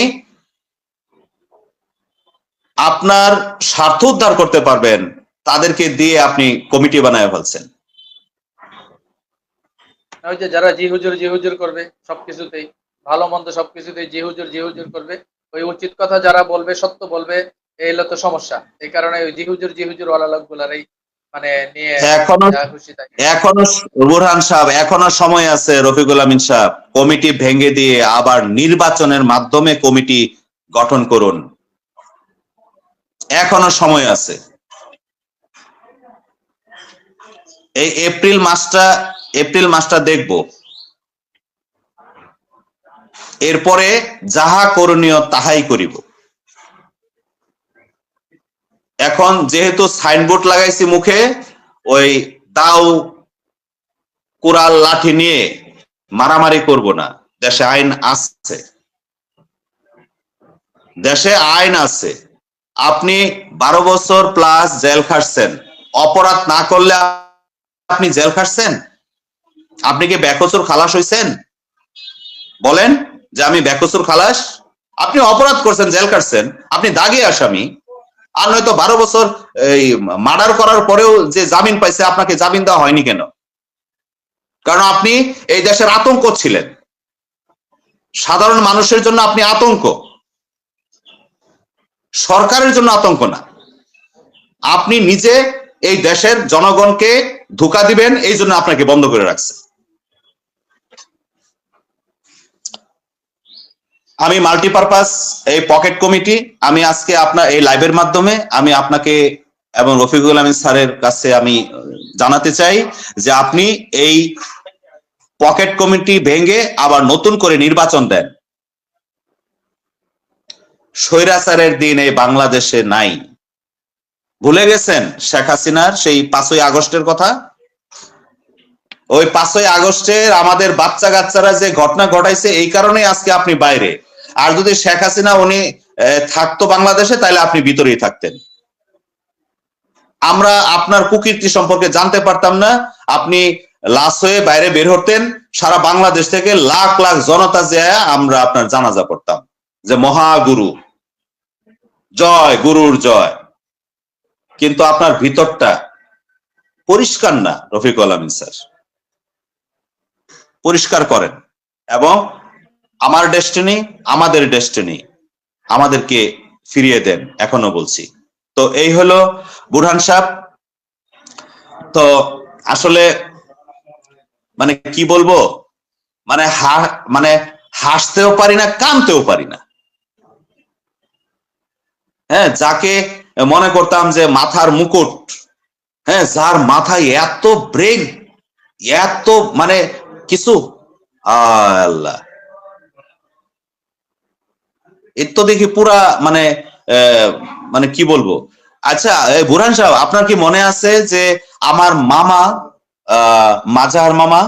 আপনার স্বার্থ উদ্ধার করতে পারবেন, তাদেরকে দিয়ে আপনি কমিটি বানায় ফেলছেন। ওই যে যারা জি হুজুর করবে সবকিছুতেই, ভালো মন্দ সবকিছুতেই জি হুজুর করবে, ওই উচিত কথা যারা বলবে, সত্য বলবে, এই হলো তো সমস্যা। এই কারণে ওই জি হুজুর ওয়ালা লোকগুলারই মানে নিয়ে খুশি থাকে। এখনো বুরহান সাহেব, এখনো সময় আছে রফিকুল আমিন সাহেব, কমিটি ভেঙে দিয়ে আবার নির্বাচনের মাধ্যমে কমিটি গঠন করুন, এখনো সময় আছে। এই এপ্রিল মাসটা দেখব, এরপরে যাহা করণীয় তাহাই করিব। এখন যেহেতু সাইনবোর্ড লাগাইছি মুখে, ওই দাও কুড়াল লাঠি নিয়ে মারামারি করব না। দেশে আইন আছে, দেশে আইন আছে। আপনি 12 বছর প্লাস জেল খাটছেন, অপরাধ না করলে আপনি জেল খাটছেন? আপনি কি বেকসুর খালাস হইছেন? বলেন যে আমি বেকসুর খালাস। আপনি অপরাধ করছেন, জেল কাটছেন, আপনি দাগী আসামি। আর নয়তো 12 বছর এই মার্ডার করার পরেও যে জামিন পাইছে, আপনাকে জামিন দেওয়া হয়নি কেন? কারণ আপনি এই দেশের আতঙ্ক ছিলেন, সাধারণ মানুষের জন্য আপনি আতঙ্ক, সরকারের জন্য আতঙ্ক না। আপনি নিজে এই দেশের জনগণকে ধোঁকা দিবেন, এই জন্য আপনাকে বন্ধ করে রাখছে। আমি মাল্টিপারপাস এই পকেট কমিটি, আমি আজকে আপনার এই লাইভের মাধ্যমে আমি আপনাকে এবং রফিকুল আমিন স্যারের কাছে আমি জানাতে চাই যে আপনি এই পকেট কমিটি ভেঙে আবার নতুন করে নির্বাচন দেন। স্বৈরাচারের দিন এই বাংলাদেশে নাই। ভুলে গেছেন শেখ হাসিনার সেই 5ই আগস্টের কথা? ওই 5ই আগস্টের আমাদের বাচ্চা কাচ্চারা যে ঘটনা ঘটাইছে, এই কারণে আজকে আপনি বাইরে। আর যদি শেখ হাসিনা উনি থাকতো বাংলাদেশে, তাহলে আপনি ভিতরেই থাকতেন। আমরা আপনার কুকীর্তি সম্পর্কে জানতে পারতাম না। আপনি লাশ হয়ে বাইরে বের হতেন, সারা বাংলাদেশ থেকে লাখ লাখ জনতা যায় আমরা আপনার জানাজা পড়তাম যে মহাগুরু জয়, গুরুর জয়। কিন্তু আপনার ভিতরটা পরিষ্কার না রফিকুল আমিন স্যার, পরিষ্কার করেন এবং আমার ডেস্টিনি, আমাদের ডেস্টিনি আমাদেরকে ফিরিয়ে দেন, এখনো বলছি। তো এই হলো বুরহান সাহেব। তো আসলে মানে কি বলবো, মানে মানে হাসতেও পারি না, কাঁদতেও পারি না। হ্যাঁ, যাকে মনে করতাম যে মাথার মুকুট, হ্যাঁ, যার মাথায় এত ব্রেন, এত মানে কিছু, আল্লাহ, এর তো দেখি পুরা মানে মানে কি বলবো। আচ্ছা বুরহান সাহেব, আপনার কি মনে আছে যে আমার মামা মাজার মামা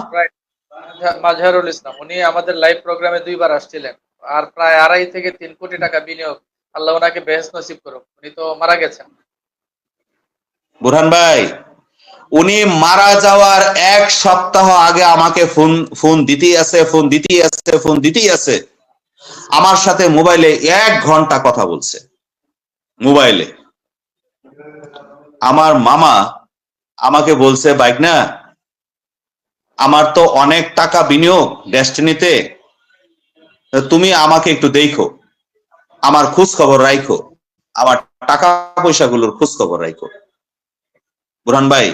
মাজহারুল ইসলাম, উনি আমাদের লাইভ প্রোগ্রামে 2 বার আসছিলেন, আর প্রায় 2.5 থেকে 3 কোটি টাকা বিনিয়োগ। আল্লাহ ওনাকে বেহেশত নসিব করুক, উনি তো মারা গেছেন। বুরহান ভাই, উনি মারা যাওয়ার 1 সপ্তাহ আগে আমাকে ফোন দিতেই আছে, ফোন দিতেই আছে, ফোন দিতেই আছে। আমার সাথে মোবাইলে 1 ঘন্টা কথা বলছে মোবাইলে। আমার মামা আমাকে বলছে, বাইক না, আমার তো অনেক টাকা বিনিয়োগ ডেস্টিনিতে, তুমি আমাকে একটু দেখো, আমার খোঁজ খবর রাখো, আমার টাকা পয়সাগুলোর খোঁজ খবর রাখো। বুরহান ভাই,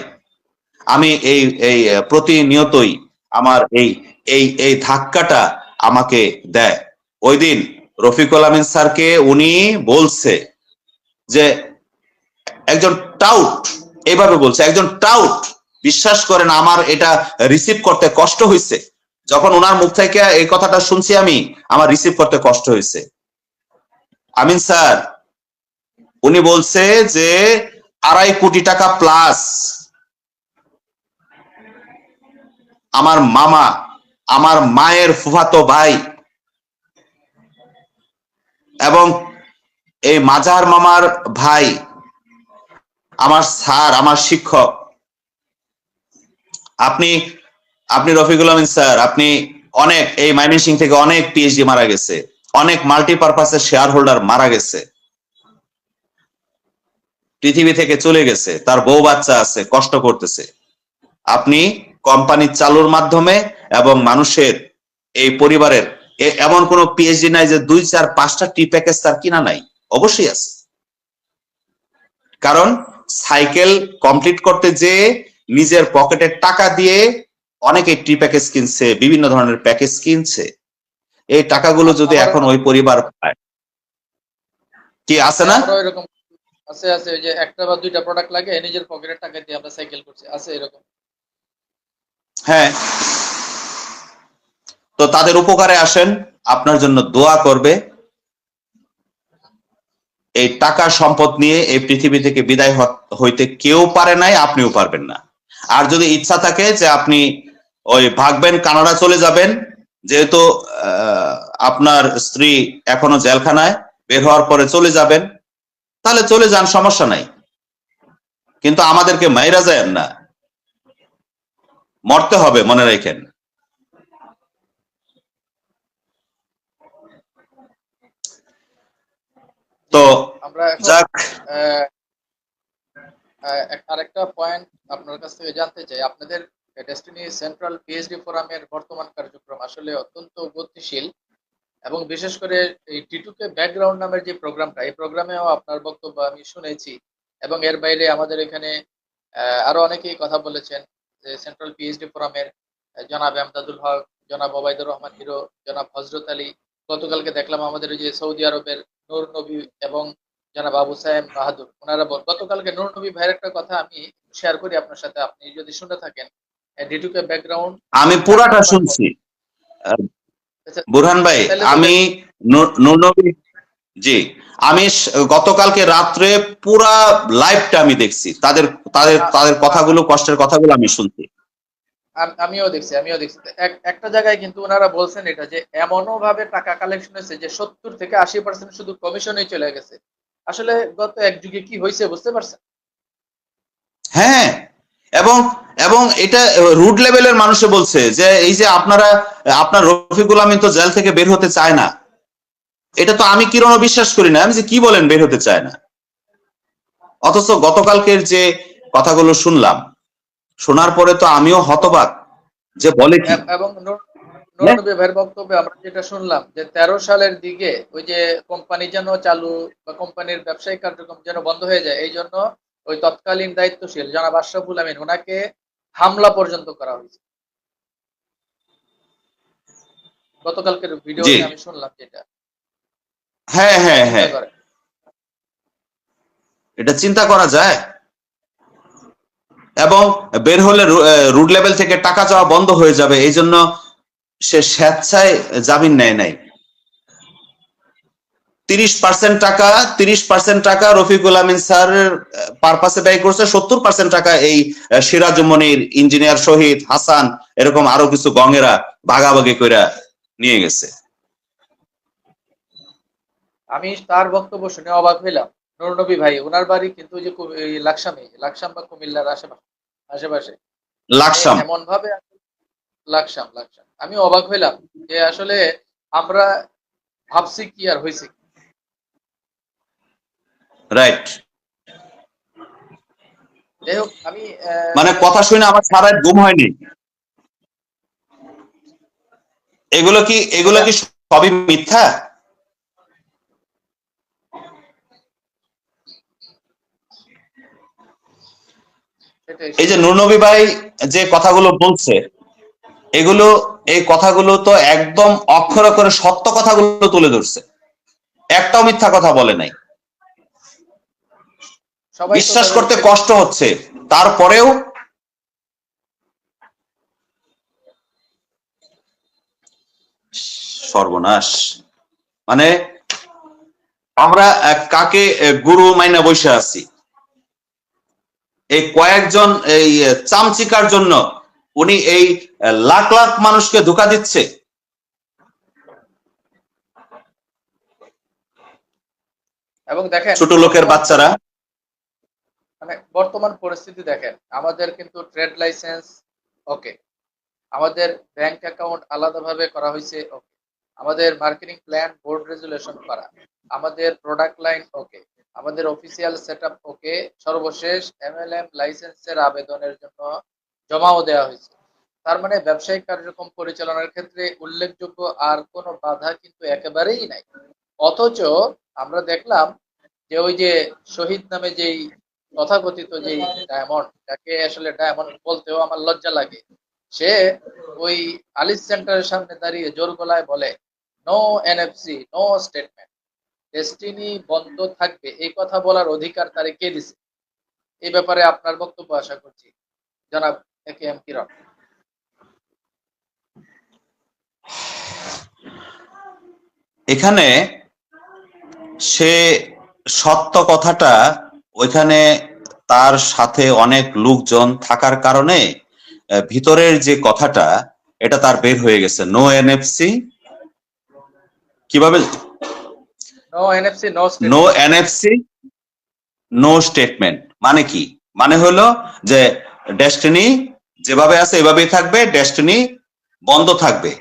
আমি এই এই প্রতিনিয়তই আমার এই এই এই ধাক্কাটা আমাকে দেয়। ওই দিন রফিকুল আমিন স্যারকে উনি বলছে যে একজন টাউট, এইভাবে বলছে, একজন টাউট, বিশ্বাস করেন আমার এটা রিসিভ করতে কষ্ট হয়েছে। যখন ওনার মুখ থেকে এই কথাটা শুনছি আমি, আমার রিসিভ করতে কষ্ট হয়েছে। আমিন স্যার উনি বলছে যে 2.5 কোটি টাকা প্লাস আমার মামা, আমার মায়ের ফুফাতো ভাই এবং এই মাজার মামার ভাই, আমার স্যার, আমার শিক্ষক। আপনি আপনি রফিকুল আমিন স্যার, আপনি অনেক এই ময়মনসিং থেকে অনেক পিএইচডি মারা গেছে, অনেক মাল্টিপারপাসের শেয়ার হোল্ডার মারা গেছে, পৃথিবী থেকে চলে গেছে, তার বউ বাচ্চা আছে, কষ্ট করতেছে। আপনি কোম্পানি চালুর মাধ্যমে এবং মানুষের এই পরিবারের এমন কোন পিএইচডি নাই যে 2, 4, 5টা টি প্যাকেজ তার কিনা নাই, অবশ্যই আছে। কারণ সাইকেল কমপ্লিট করতে যে নিজের পকেটের টাকা দিয়ে অনেকে টি প্যাকেজ কিনছে, বিভিন্ন ধরনের প্যাকেজ কিনছে। এই টাকাগুলো যদি এখন ওই পরিবার পায়, কি আছে না? এরকম আছে, আছে, ওই যে 1টা বা 2টা প্রোডাক্ট লাগে, নিজের পকেটের টাকা দিয়ে আমরা সাইকেল করছি, আছে এরকম। হ্যাঁ, তো তাদের উপকারে আসেন, আপনার জন্য দোয়া করবে। এই টাকা সম্পদ নিয়ে এই পৃথিবী থেকে বিদায় হইতে কেউ পারে নাই, আপনিও পারবেন না। আর যদি ইচ্ছা থাকে যে আপনি ওই ভাগবেন, কানাডা চলে যাবেন, যেহেতু আপনার স্ত্রী এখনো জেলখানায়, বের হওয়ার পরে চলে যাবেন, তাহলে চলে যান, সমস্যা নাই। কিন্তু আমাদেরকে মাইরা যায় না, মরতে হবে, মনে রাখেন। তো আমরা যাক, আরেকটা পয়েন্ট আপনার কাছ থেকে জানতে চাই। আপনাদের ডেস্টিনি সেন্ট্রাল পিএইচডি ফোরামের বর্তমান কার্যক্রম আসলে অত্যন্ত গতিশীল, এবং বিশেষ করে এই টিটুকে ব্যাকগ্রাউন্ড নামের যে প্রোগ্রামটা, এই প্রোগ্রামেও আপনার বক্তব্য আমি শুনেছি, এবং এর বাইরে আমাদের এখানে আরো অনেকেই কথা বলেছেন যে সেন্ট্রাল পিএইচডি ফোরামের জনাব আমদাদুল হক, জনাব ওবায়দুর রহমান হিরো, জনাব হজরত আলী, গতকালকে দেখলাম আমাদের ওই যে সৌদি আরবের নূর নবী এবং জনাব আবু সায়েম বাহাদুর, ওনারা গতকালকে নূর নবী ভাইয়ের একটা কথা আমি শেয়ার করি আপনার সাথে, আপনি যদি শুনে থাকেন। ডিটুকে ব্যাকগ্রাউন্ড আমি পুরাটা শুনছি বুরহান ভাই। আমি জি, আমি গতকালকে রাত্রে পুরা লাইভটা আমি দেখছি, তাদের তাদের তাদের কথাগুলো, কষ্টের কথাগুলো আমি শুনছি। আমিও দেখছি, একটা জায়গায় কিন্তু ওনারা বলছেন এটা, যে এমনও ভাবে টাকা কালেকশন হয়েছে যে 70 থেকে 80% শুধু কমিশনেই চলে গেছে। আসলে গত এক যুগে কি হয়েছে বুঝতে পারছেন? হ্যাঁ, এবং এবং এটা রুট লেভেলের মানুষে বলছে যে এই যে আপনার রফিকুল আমিন তো জেল থেকে বের হতে চায় না। এটা তো আমি কিরণও বিশ্বাস করি না। আমি যে কি বলেন বের হতে চায় না, অথচ গতকালকের যে কথাগুলো শুনলাম, শোনার পরে তো আমিও হতবাক যে বলে কি। এবং নূরনবী ভাইয়ের বক্তব্যে আমরা যেটা শুনলাম যে 13 সালের দিকে ওই যে কোম্পানি যেন চালু বা কোম্পানির ব্যবসায়িক কার্যক্রম যেন বন্ধ হয়ে যায়, এই জন্য ওই তৎকালীন দায়িত্বশীল জনাব আশরাফুল আমিন ওনাকে হামলা পর্যন্ত করা হয়েছে। গতকালকের ভিডিওতে আমি শুনলাম যেটা। হ্যাঁ হ্যাঁ হ্যাঁ, এটা চিন্তা করা যায়। এবং বের হলে রুট লেভেল থেকে টাকা চাওয়া বন্ধ হয়ে যাবে, এই জন্য সে স্বেচ্ছায় জামিন নেয় নাই। 30% টাকা রফিকুল আমিন স্যার পারপাসে ব্যয় করছে, 70% টাকা এই সিরাজ মনির, ইঞ্জিনিয়ার শহীদ, হাসান, এরকম আরো কিছু গঙ্গেরা ভাগাভাগি করে নিয়ে গেছে। আমি তার বক্তব্য শুনে অবাক হইলাম। নূরনবী ভাই ওনার বাড়ি কিন্তু যে লাকসাম বা কুমিল্লার আশেপাশে লাকসাম, এমন ভাবে লাকসাম আমি অবাক হইলাম যে আসলে আমরা ভাবছি কি আর হয়েছে। রাইট। যাই হোক, আমি মানে কথা শুনে আমার সারা রাত ঘুম হয়নি। এগুলো কি সবই মিথ্যা? এই যে নূরনবী ভাই যে কথাগুলো বলছে, এই কথাগুলো তো একদম অক্ষরে অক্ষরে সত্য কথাগুলো তুলে ধরছে, একটাও মিথ্যা কথা বলে নাই। বিশ্বাস করতে কষ্ট হচ্ছে, তারপরেও সর্বনাশ। মানে আমরা কাকে গুরু মাইনা বসে আছি? এই কয়েকজন এই চামচিকার জন্য উনি এই লাখ লাখ মানুষকে ধোঁকা দিচ্ছে। এবং দেখেন ছোট লোকের বাচ্চারা, মানে বর্তমান পরিস্থিতি দেখেন, আমাদের কিন্তু ট্রেড লাইসেন্স ওকে, আমাদের ব্যাংক অ্যাকাউন্ট আলাদাভাবে করা হয়েছে ওকে, আমাদের মার্কেটিং প্ল্যান বোর্ড রেজুলেশন করা, আমাদের প্রোডাক্ট লাইন ওকে, আমাদের অফিসিয়াল সেটআপ ওকে, সর্বশেষ এমএলএম লাইসেন্সের আবেদনের জন্য জমাও দেওয়া হয়েছে। তার মানে ব্যবসায়িক কার্যক্রম পরিচালনার ক্ষেত্রে উল্লেখযোগ্য আর কোনো বাধা কিন্তু একেবারেই নাই। অথচ আমরা দেখলাম যে ওই যে শহীদ নামে যেই তথাকথিত যেই ডায়মন্ড, যাকে আসলে ডায়মন্ড বলতেও আমার লজ্জা লাগে, সে ওই আলিস সেন্টারের সামনে দাঁড়িয়ে জোর গলায় বলে no NFC, no statement, Destiny বন্ধ থাকবে। এই কথা বলার অধিকার তারে কে দিছে? এই ব্যাপারে আপনার বক্তব্য আশা করছি জনাব একেএম কিরণ। এখানে সে সত্য কথাটা, ওইখানে তার সাথে অনেক লোকজন থাকার কারণে ভিতরের যে কথাটা এটা তার বের হয়ে গেছে। নো এনএফসি, কিভাবে নো এনএফসি নো স্টেটমেন্ট মানে কি? মানে হলো যে ডেস্টিনি যেভাবে আছে এভাবেই থাকবে, ডেস্টিনি বন্ধ থাকবে,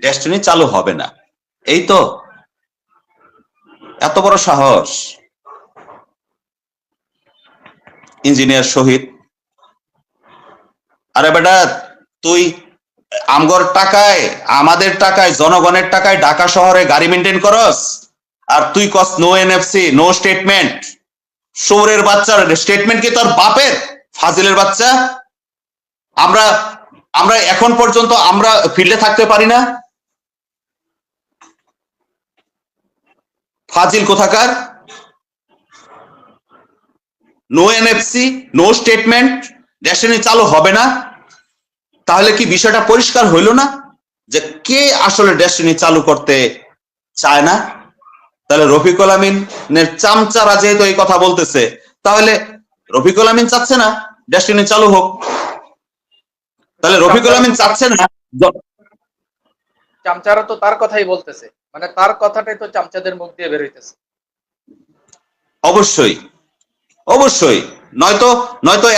ডেস্টিনি চালু হবে না। এই তো এত বড় সাহস ইঞ্জিনিয়ার শহীদ। আরে বেটা, তুই আমগর টাকায়, আমাদের টাকায়, জনগণের টাকায় ঢাকা শহরে গাড়ি মেনটেন করস, আর তুই কস নো এনএফসি, নো স্টেটমেন্ট। শহরের বাচ্চার স্টেটমেন্ট কি তোর বাপের? ফাজিলের বাচ্চা। আমরা এখন পর্যন্ত আমরা ফিল্ডে থাকতে পারি না? ফাজিল কোথাকার। No NFC, no statement, Destiny চালু হবে না। তাহলে কি বিষয়টা পরিষ্কার হইল না যে কে আসলে ডেস্টিনি চালু করতে চায় না? তাহলে রফিকুল আমিনের চামচারা যেহেতু এই কথা বলতেছে, তাহলে রফিকুল আমিন চাচ্ছে না ডেস্টিনি চালু হোক। তাহলে রফিকুল আমিন চাচ্ছে না, চামচারা তো তার কথাই বলতেছে, মানে তার কথাটাই তো চামচাদের মুখ দিয়ে বের হইতেছে। অবশ্যই নয়তো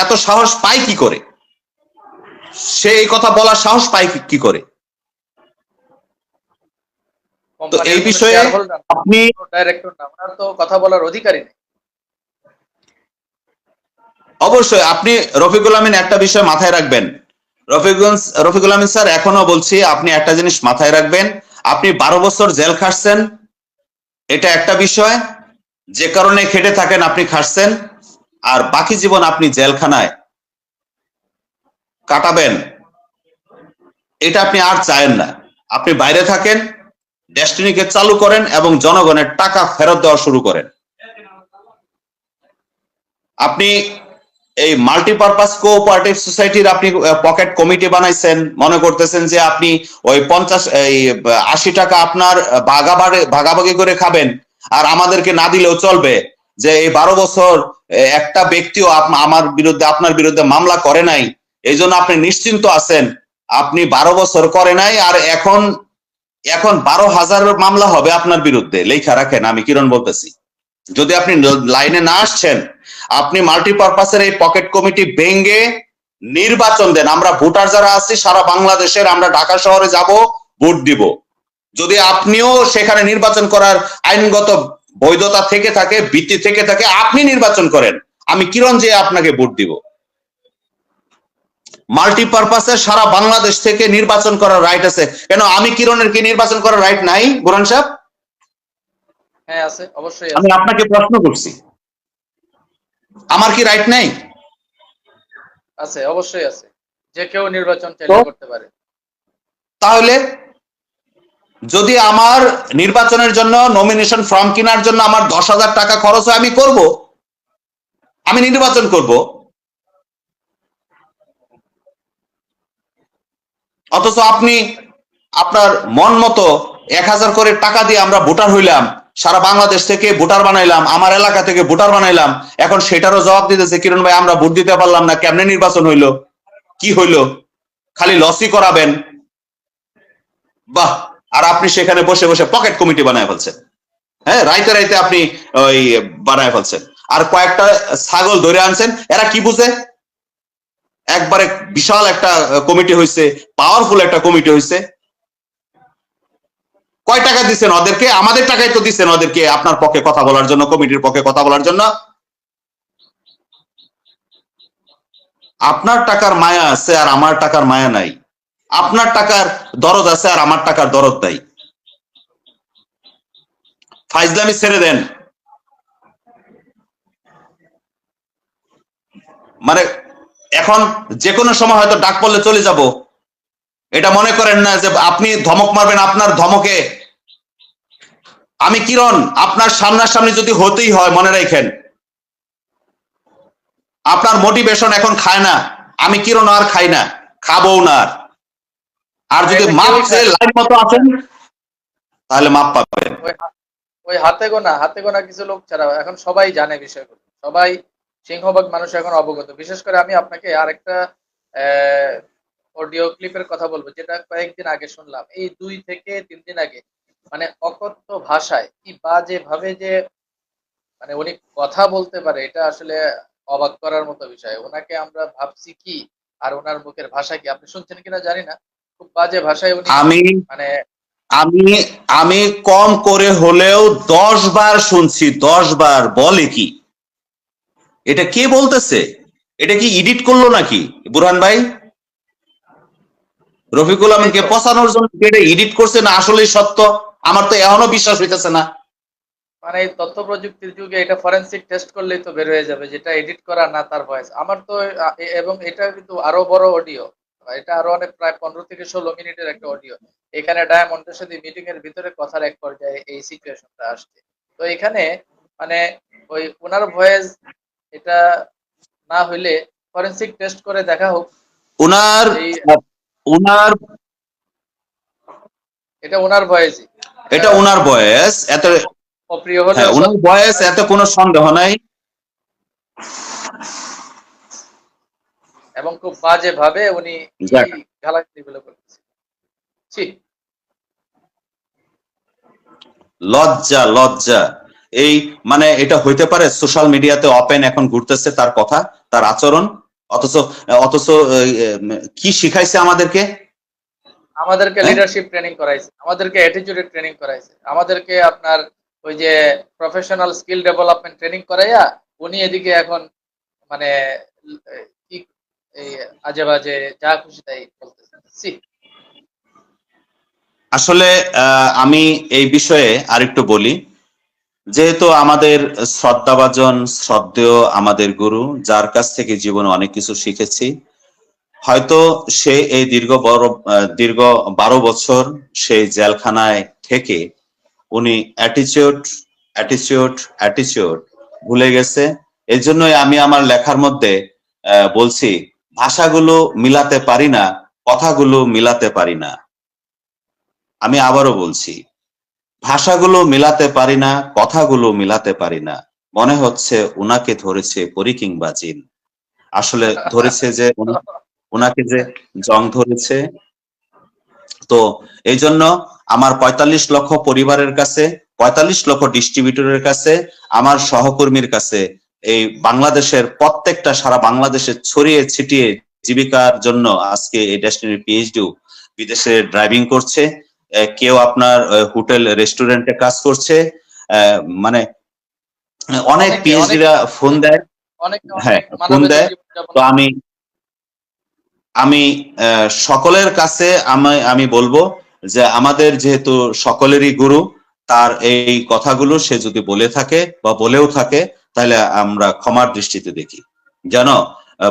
এত সাহস পায় কি করে? সে এই কথা বলার সাহস পায় কি করে? তো এই বিষয়ে আপনি ডাইরেক্টর না, ওনার তো কথা বলার অধিকারই নেই। অবশ্যই আপনি রফিকুল আমিন একটা বিষয় মাথায় রাখবেন, রফিকুল আমিন স্যার, এখনো বলছি আপনি একটা জিনিস মাথায় রাখবেন, আপনি 12 বছর জেল খাটছেন, এটা একটা বিষয়, যে কারণে খেটে থাকেন আপনি খাটছেন, আর বাকি জীবন আপনি জেলখানায় কাটাবেন এটা আপনি আর চায়েন না। আপনি বাইরে থাকেন, ডেস্টিনিকে চালু করেন এবং জনগণের টাকা ফেরত দেওয়া শুরু করেন। আপনি এই মাল্টিপারপাস কোঅপারেটিভ সোসাইটির আপনি পকেট কমিটি বানাইছেন, মনে করতেছেন যে আপনি ওই 80 টাকা আপনার ভাগাভাগি করে খাবেন আর আমাদেরকে না দিলেও চলবে, যে এই 12 বছর একটা ব্যক্তিও আমার বিরুদ্ধে আপনার বিরুদ্ধে মামলা করে নাই, এই জন্য আপনি নিশ্চিন্ত আছেন, আপনি 12 বছর করে নাই, আর এখন 12,000 মামলা হবে আপনার বিরুদ্ধে, লেখা রাখেন, আমি কিরণ বলতেছি। যদি আপনি লাইনে না আসছেন, আপনি মাল্টিপারপাসের এই পকেট কমিটি ভেঙে নির্বাচন দেন। আমরা ভোটার যারা আছি সারা বাংলাদেশের, আমরা ঢাকা শহরে যাব, ভোট দিব। যদি আপনিও সেখানে নির্বাচন করার আইনগত বৈধতা থেকে থাকে, ভিত্তি থেকে থাকে, আপনি নির্বাচন করেন, আমি কিরণ যে আপনাকে ভোট দিব। মাল্টিপারপাসের সারা বাংলাদেশ থেকে নির্বাচন করার রাইট আছে, কেন আমি কিরণের কি নির্বাচন করার রাইট নাই বুরহান সাহেব? হ্যাঁ আছে, অবশ্যই আমি আছে। আপনাকে প্রশ্ন করছি, আমার কি রাইট নাই? আছে, অবশ্যই আছে, যে কেউ নির্বাচন চাইলে করতে পারে। তাহলে যদি আমার নির্বাচনের জন্য নমিনেশন ফর্ম কেনার জন্য আমার 10,000 টাকা খরচ হয়, আমি করব, আমি নির্বাচন করব। অথচ আপনি আপনার মন মতো 1,000 করে টাকা দিয়ে আমরা ভোটার হইলাম, সারা বাংলাদেশ থেকে ভোটার বানাইলাম, আমার এলাকা থেকে ভোটার বানাইলাম, এখন সেটারও জবাব দিতেছে কিরণ ভাই আমরা ভোট দিতে পারলাম না, কেমনে নির্বাচন হইলো, কি হইলো, খালি লসই করাবেন। বাহ, আর আপনি সেখানে বসে বসে পকেট কমিটি বানায় ফেলছেন, হ্যাঁ, রাইতে রাইতে আপনি ওই বানায় ফেলছেন, আর কয়েকটা ছাগল ধরে আনছেন, এরা কি বুঝে, একবারে বিশাল একটা কমিটি হয়েছে, পাওয়ারফুল একটা কমিটি হয়েছে। কয় টাকা দিচ্ছেন ওদেরকে? আমাদের টাকাই তো দিচ্ছেন ওদেরকে আপনার পক্ষে কথা বলার জন্য, কমিটির পক্ষে কথা বলার জন্য। আপনার টাকার মায়া আছে আর আমার টাকার মায়া নাই, আপনার টাকার দরদ আছে আর আমার টাকার দরদ নাই। ফাইজলামি ছেড়ে দেন। মানে এখন যে কোনো সময় হয়তো ডাক পড়লে চলে যাব, এটা মনে করেন না যে আপনি ধমক মারবেন, আপনার ধমকে আমি কিরণ আপনার সামনাসামনি যদি হতেই হয়, মনে রাখেন আপনার মোটিভেশন এখন খায় না, আমি কিরণ আর খাই না, খাবো না। আর যদি মাপ চেয়ে লাইন মতো আছেন তাহলে মাপ পাবেন। ওই হাতে গোনা কিছু লোক ছাড়া এখন সবাই জানে বিষয়গুলো, সবাই সিংহভাগ মানুষ এখন অবগত। বিশেষ করে আমি আপনাকে আর একটা অডিও ক্লিপের কথা বলবো, যেটা কয়েকদিন আগে শুনলাম, এই 2 থেকে 3 দিন আগে। মানে অকথ্য ভাষায় কি বাজে ভাবে যে মানে উনি কথা বলতে পারে, এটা আসলে অবাক করার মতো বিষয়। ওনাকে আমরা ভাবছি কি, আর ওনার মুখের ভাষা কি, আপনি শুনছেন কিনা জানি না, খুব বাজে ভাষায় উনি মানে আমি আমি কম করে হলেও 10 বার শুনছি, 10 বার। বলে কি, এটা কে বলতেছে? এটা কি এডিট করলো নাকি বুরহান ভাই? রফিকুল আমিনকে পচানোর জন্য এটা এডিট করছে না আসলেই সত্য? আমার তো এখনো বিশ্বাস হইতেছে না। মানে এই তথ্য প্রযুক্তির যুগে এটা ফরেনসিক টেস্ট করলেই তো বের হয়ে যাবে যেটা এডিট করা না তার ভয়েস। আমার তো এবং এটা কিন্তু আরো বড় অডিও, এটা আরো অনেক প্রায় 15 থেকে 16 মিনিটের একটা অডিও। এখানে ডায়মন্ডের সাথে মিটিং এর ভিতরে কথার এক পর্যায়ে এই সিচুয়েশনটা আসছে। তো এখানে মানে ওই ওনার ভয়েস এটা না হইলে ফরেনসিক টেস্ট করে দেখা হোক। ওনার ওনার এটা ওনার ভয়েসই, এটা ওনার ভয়েস, এত অপ্রিয় হলে হ্যাঁ ওনার ভয়েস, এত কোনো সন্দেহ নাই। এবং খুব বাজে ভাবে উনি গালাগালিগুলো করতেছে। ছি, লজ্জা লজ্জা। এই মানে এটা হইতে পারে সোশ্যাল মিডিয়াতে ওপেন এখন ঘুরতেছে তার কথা, তার আচরণ, অথচ অথচ কি শিখাইছে আমাদেরকে? আমাদেরকে লিডারশিপ ট্রেনিং করাইছে, আমাদেরকে অ্যাটিটিউড ট্রেনিং করাইছে, আমাদেরকে আপনার ওই যে প্রফেশনাল স্কিল ডেভেলপমেন্ট ট্রেনিং করাইয়া উনি এদিকে এখন মানে কি এই আজে বাজে যা খুশি তাই বলতেছে। আসলে আমি এই বিষয়ে আরেকটু বলি। যেহেতু আমাদের শ্রদ্ধাভাজন শ্রদ্ধেয় আমাদের গুরু, যার কাছ থেকে জীবনে অনেক কিছু শিখেছি, হয়তো সে এই দীর্ঘ 12 বছর সেই জেলখানায় থেকে উনি অ্যাটিচিউড ভুলে গেছে। এই জন্যই আমি আমার লেখার মধ্যে বলছি, ভাষাগুলো মিলাতে পারি না, কথাগুলো মিলাতে পারি না। আমি আবারও বলছি, ভাষাগুলো মিলাতে পারি না, কথাগুলো মিলাতে পারি না। মনে হচ্ছে উনাকে ধরেছে পরী কিংবা জিন। আসলে ধরেছে যে উনাকে যে জং ধরেছে। তো এই জন্য আমার ৪৫ লক্ষ পরিবারের কাছে, ৪৫ লক্ষ ডিস্ট্রিবিউটরের কাছে, আমার সহকর্মীর কাছে, এই বাংলাদেশের প্রত্যেকটা সারা বাংলাদেশে ছড়িয়ে ছিটিয়ে জীবিকার জন্য আজকে এই ডেস্টিনির পিএইচডি বিদেশে ড্রাইভিং করছে, কেউ আপনার হোটেল রেস্টুরেন্টে কাজ করছে, মানে অনেক পিএইচডিরা ফোন দেয়। হ্যাঁ, ফোন দেয়। তো আমি সকলের কাছে আমি বলবো যে আমাদের যেহেতু সকলেরই গুরু, তার এই কথাগুলো সে যদি বলে থাকে বা বলেও থাকে, তাহলে আমরা ক্ষমার দৃষ্টিতে দেখি। যেন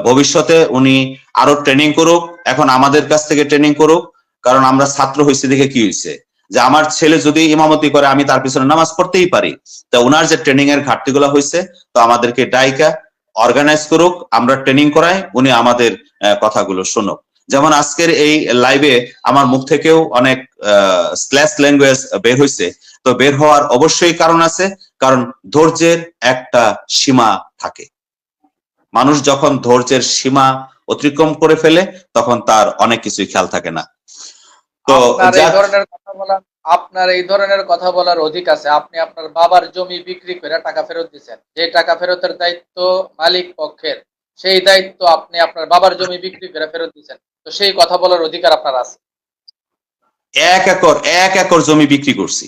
ভবিষ্যতে উনি আরো ট্রেনিং করুক, এখন আমাদের কাছ থেকে ট্রেনিং করুক। কারণ আমরা ছাত্র হয়েছি দেখে কি হয়েছে, যে আমার ছেলে যদি ইমামতি করে আমি তার পিছনে নামাজ পড়তেই পারি। তা ওনার যে ট্রেনিং এর ঘাটতিগুলো হয়েছে, তো আমাদেরকে ডাইকা অর্গানাইজ করুক, আমরা ট্রেনিং করাই, উনি আমাদের কথাগুলো শুনুক। যেমন আজকের এই লাইভে আমার মুখ থেকেও অনেক স্ল্যাশ ল্যাঙ্গুয়েজ বের হয়েছে। তো বের হওয়ার অবশ্যই কারণ আছে, কারণ ধৈর্যের একটা সীমা থাকে। মানুষ যখন ধৈর্যের সীমা অতিক্রম করে ফেলে, তখন তার অনেক কিছুই খেয়াল থাকে না। তো আপনার এই ধরনের কথা বলার অধিকার আছে। আপনি আপনার বাবার জমি বিক্রি করে টাকা ফেরত দিচ্ছেন, যে টাকা ফেরতের দায়িত্ব মালিক পক্ষের, সেই দায়িত্ব আপনি আপনার বাবার জমি বিক্রি করে ফেরত দিচ্ছেন। তো সেই কথা বলার অধিকার আপনার আছে। 1 একর জমি বিক্রি করছি।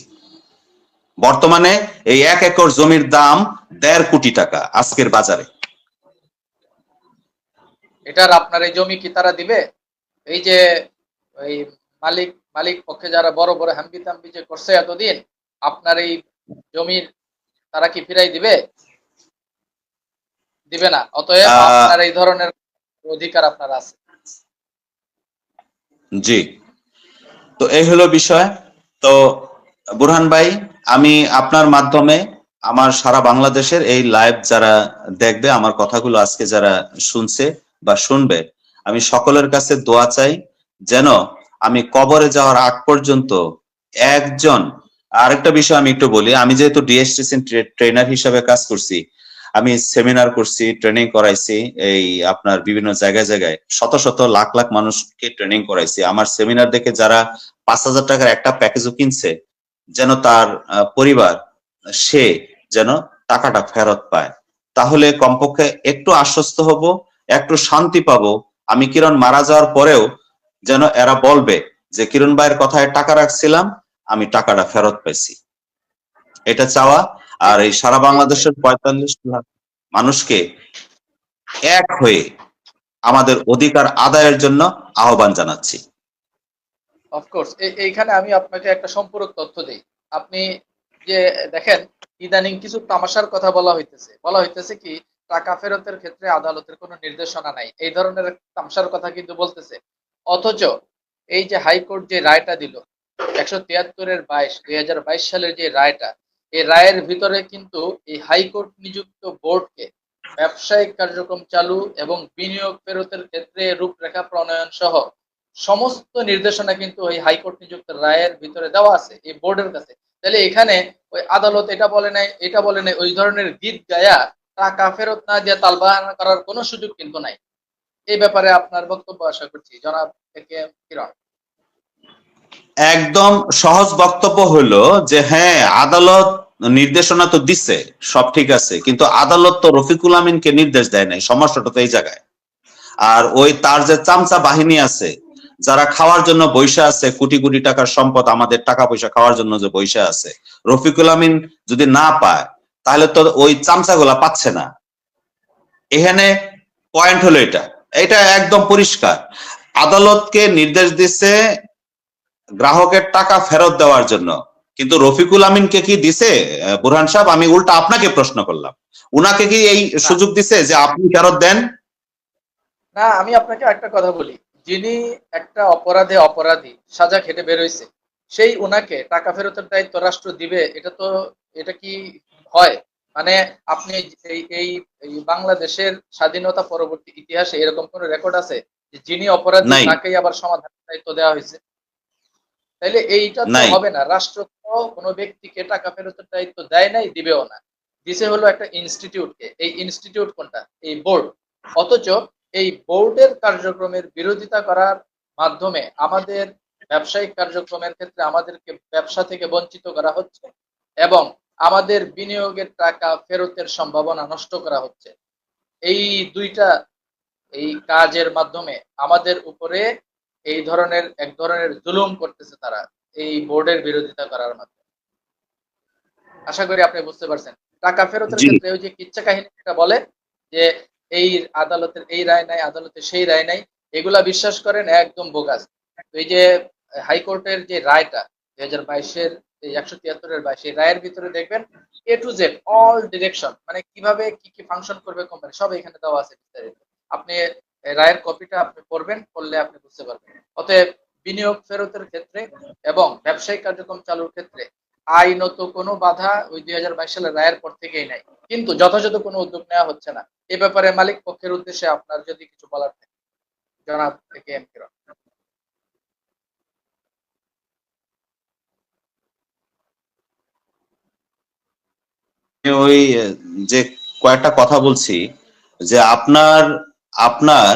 বর্তমানে এই 1 একর জমির দাম 1.5 কোটি টাকা আজকের বাজারে। এটার আপনার এই জমি কি তারা দিবে? এই যে ওই মালিক পক্ষে যারা বড় বড় হাম্বি তাম্বি যে করছে এতদিন, আপনার এই জমির তারা কি ফিরাই দিবে? দিবে না। অতএব আপনার এই ধরনের অধিকার আপনার আছে। জি, তো এই হলো বিষয়। তো বুরহান ভাই, আমি আপনার মাধ্যমে আমার সারা বাংলাদেশের এই লাইভ যারা দেখবে, আমার কথাগুলো আজকে যারা শুনছে বা শুনবে, আমি সকলের কাছে দোয়া চাই যেন আমি কবরে যাওয়ার আগ পর্যন্ত একজন। আরেকটা বিষয় আমি একটু বলি, আমি যেহেতু ডিএসটিসি ট্রেনার হিসেবে কাজ করছি, আমি সেমিনার করছি, ট্রেনিং করাইছি, এই আপনার বিভিন্ন জায়গায় জায়গায় শত শত লাখ লাখ মানুষকে ট্রেনিং করাইছি। আমার সেমিনার দেখে যারা 5,000 টাকার একটা প্যাকেজও কিনছে, যেন তার পরিবার সে যেন টাকাটা ফেরত পায়, তাহলে কমপক্ষে একটু আশ্বস্ত হব, একটু শান্তি পাবো। আমি কিরণ মারা যাওয়ার পরেও যেন এরা বলবে যে কিরণ ভাইয়ের কথায় টাকা রাখছিলাম, আমি টাকাটা ফেরত পাইছি। এটা চাওয়া। আর এই সারা বাংলাদেশের 45 লাখ মানুষকে এক হয়ে আমাদের অধিকার আদায়ের জন্য আহ্বান জানাচ্ছি। অফকোর্স এইখানে আমি আপনাকে একটা সম্পূরক তথ্য দিই। আপনি যে দেখেন, ইদানিং কিছু তামাশার কথা বলা হইতেছে কি টাকা ফেরতের ক্ষেত্রে আদালতের কোনো নির্দেশনা নাই, এই ধরনের তামাশার কথা কিন্তু বলতেছে। অথচ এই যে হাইকোর্ট যে রায়টা দিল 173/22 সালের যে রায়টা, এই রায়ের ভিতরে কিন্তু এই হাইকোর্ট নিযুক্ত বোর্ডকে ব্যবসায়িক কার্যক্রম চালু এবং বিনিয়োগ ফেরতের ক্ষেত্রে রূপরেখা প্রণয়ন সহ সমস্ত নির্দেশনা কিন্তু ওই হাইকোর্ট নিযুক্ত রায়ের ভিতরে দেওয়া আছে এই বোর্ডের কাছে। তাহলে এখানে ওই আদালত এটা বলে নাই ওই ধরনের গীত গায়া টাকা ফেরত না দিয়ে তালবাহানা করার কোনো সুযোগ কিন্তু নাই। এই ব্যাপারে আপনার বক্তব্য আশা করছি জনাব কিরণ। একদম সহজ বক্তব্য হলো যে হ্যাঁ, আদালত নির্দেশনা তো দিচ্ছে, সব ঠিক আছে, কিন্তু আদালত তো রফিকুল আমিনকে নির্দেশ দেয় নাই। সমস্যাটা তো এই জায়গায়। আর ওই তার যে চামচা বাহিনী আছে যারা খাওয়ার জন্য বৈশা আছে, কোটি কোটি টাকার সম্পদ, আমাদের টাকা পয়সা খাওয়ার জন্য যে বৈশা আছে, রফিকুল আমিন যদি না পায় তাহলে তো ওই চামচাগুলা পাচ্ছে না। এখানে পয়েন্ট হলো এটা, এটা একদম পরিষ্কার। আদালতকে নির্দেশ দিচ্ছে গ্রাহকের টাকা ফেরত দেওয়ার জন্য, কিন্তু রফিকুল আমিনকে কি দিছে বুরহান সাহেব? আমি উল্টা আপনাকে প্রশ্ন করলাম, উনাকে কি এই না সুযোগ দিছে যে আপনি ফেরত দেন? না, আমি আপনাকে একটা কথা বলি, যিনি একটা অপরাধী সাজা খেটে বেরোইছে, সেই উনাকে টাকা ফেরতের দায়িত্ব রাষ্ট্র দিবে? এটা কি হয়? মানে আপনি এই বাংলাদেশের স্বাধীনতা পরবর্তী ইতিহাসে এরকম কোন রেকর্ড আছে যে যিনি অপরাধী নাই, তাকেই আবার সমাধানের দায়িত্ব দেওয়া হয়েছে? তাইলে এইটা তো নাই। হবে না। রাষ্ট্র তো কোনো ব্যক্তিকে টাকা ফেরতের দায়িত্ব দেয় নাই, দিবেও না। দিছে হলো একটা ইনস্টিটিউটকে। এই ইনস্টিটিউট কোনটা? এই বোর্ড। অথচ এই বোর্ডের কার্যক্রমের বিরোধিতা করার মাধ্যমে আমাদের ব্যবসায়িক কার্যক্রমের ক্ষেত্রে আমাদেরকে ব্যবসা থেকে বঞ্চিত করা হচ্ছে এবং আমাদের বিনিয়োগের টাকা ফেরতের সম্ভাবনা নষ্ট করা হচ্ছে। এই দুইটা এই কাজের মাধ্যমে আমাদের উপরে এক ধরনের জুলুম করতেছে তারা, এই বোর্ডের বিরোধিতা করার মাধ্যমে। আশা করি আপনি বুঝতে পারছেন। টাকা ফেরতের জি, ক্ষেত্রে ওই যে কিচ্ছা কাহিনী যেটা বলে যে এই আদালতের এই রায় নাই, আদালতের সেই রায় নাই, এগুলা বিশ্বাস করেন একদম বোগাস। তো এই যে হাইকোর্টের যে রায়টা 2022-এর 173-এর 22, এই রায়ের ভিতরে দেখবেন A to Z all direction, মানে কিভাবে কি কি ফাংশন করবে কোম্পানি, সব এখানে দেওয়া আছে বিস্তারিত। আপনি রায়ের কপিটা আপনি পড়বেন, পড়লে আপনি বুঝতে পারবেন। অতএব বিনিয়োগ ফেরতের ক্ষেত্রে এবং ব্যবসায়িক কার্যক্রম চালুর ক্ষেত্রে আইনত কোনো বাধা ওই 2022 সালের রায়ের পর থেকেই নাই, কিন্তু যথাযথ কোনো উদ্যোগ নেওয়া হচ্ছে না। এ ব্যাপারে মালিক পক্ষের উদ্দেশ্যে আপনার যদি কিছু বলার থাকে, জনাব কে এম কিরণ। ওই যে কয়েকটা কথা বলছি, যে আপনার আপনার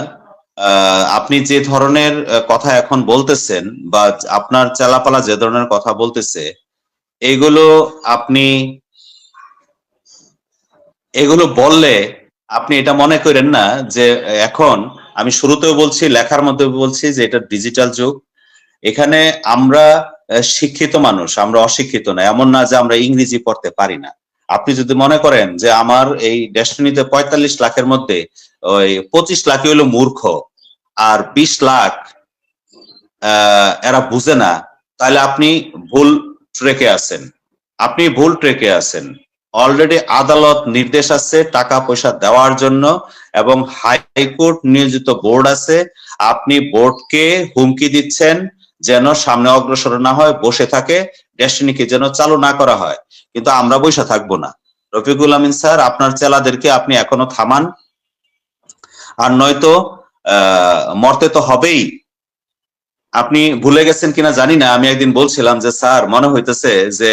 আপনি যে ধরনের কথা এখন বলতেছেন, বা আপনার চালাপালা যে ধরনের কথা বলতেছে, এগুলো আপনি এগুলো বললে আপনি এটা মনে করেন না যে এখন, আমি শুরুতেও বলছি, লেখার মধ্যে বলছি যে এটা ডিজিটাল যুগ। এখানে আমরা শিক্ষিত মানুষ, আমরা অশিক্ষিত না, এমন না যে আমরা ইংরেজি পড়তে পারি না। আপনি যদি মনে করেন যে আমার এই ডেস্টিনিতে 45 লাখের মধ্যে ওই 25 লাখই হলো মূর্খ, আর 20 লাখ এরা বুঝে না, তাহলে আপনি ভুল ট্রেকে আছেন। আপনি ভুল ট্রেকে আছেন। অলরেডি আদালত নির্দেশ আছে টাকা পয়সা দেওয়ার জন্য, এবং হাইকোর্ট নিয়োজিত বোর্ড আছে। আপনি বোর্ডকে হুমকি দিচ্ছেন যেন সামনে অগ্রসর না হয়, বসে থাকে, ডেস্টিনিকে যেন চালু না করা হয়। কিন্তু আমরা বসে থাকবো না। রফিকুল আমিন স্যার, আপনার চেলাদেরকে আপনি এখনো থামান, আর নয়তো মরতে তো হবেই। আপনি ভুলে গেছেন কিনা জানি না, আমি একদিন বলছিলাম যে স্যার মনে হইতেছে যে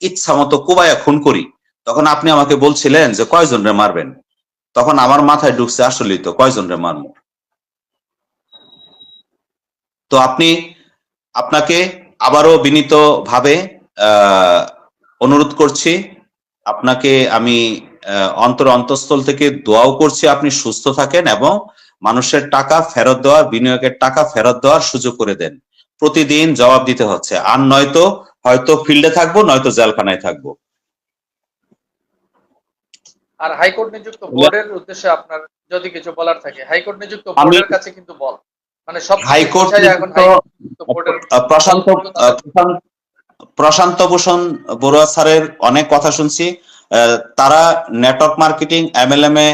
ইচ্ছা মতো কোবায়া খুন করি, তখন আপনি আমাকে বলছিলেন যে কয়জন রে মারবেন। তখন আমার মাথায় ঢুকছে আসলেই তো কয়জন রে মারবো। তো আপনাকে আবারও বিনীত ভাবে আহ অনুরোধ করছি, আপনাকে আমি অন্তঃস্থল থেকে দোয়াও করছি আপনি সুস্থ থাকেন এবং মানুষের টাকা ফেরত দেওয়ার, বিনিয়োগের টাকা ফেরত দেওয়ার সুযোগ করে দেন। প্রতিদিন জবাব দিতে হচ্ছে, আর নয়তো হয়তো ফিল্ডে থাকবো, নয়তো জেলখানায় থাকবো। আর হাইকোর্ট নিযুক্ত বোর্ডের উদ্দেশ্যে আপনার যদি কিছু বলার থাকে, হাইকোর্ট নিযুক্ত আমি বোর্ডের কাছে কিন্তু বল, মানে সবকিছু হাইকোর্ট বুঝাই এখন নিযুক্ত হাইকোর্ট নিযুক্ত বোর্ডের বল প্রশান্ত কিন্তু তাদের। প্রশান্ত ভূষণ বড়ুয়া স্যারের অনেক কথা শুনছি। তারা নেটওয়ার্ক মার্কেটিং, এমএলএম এ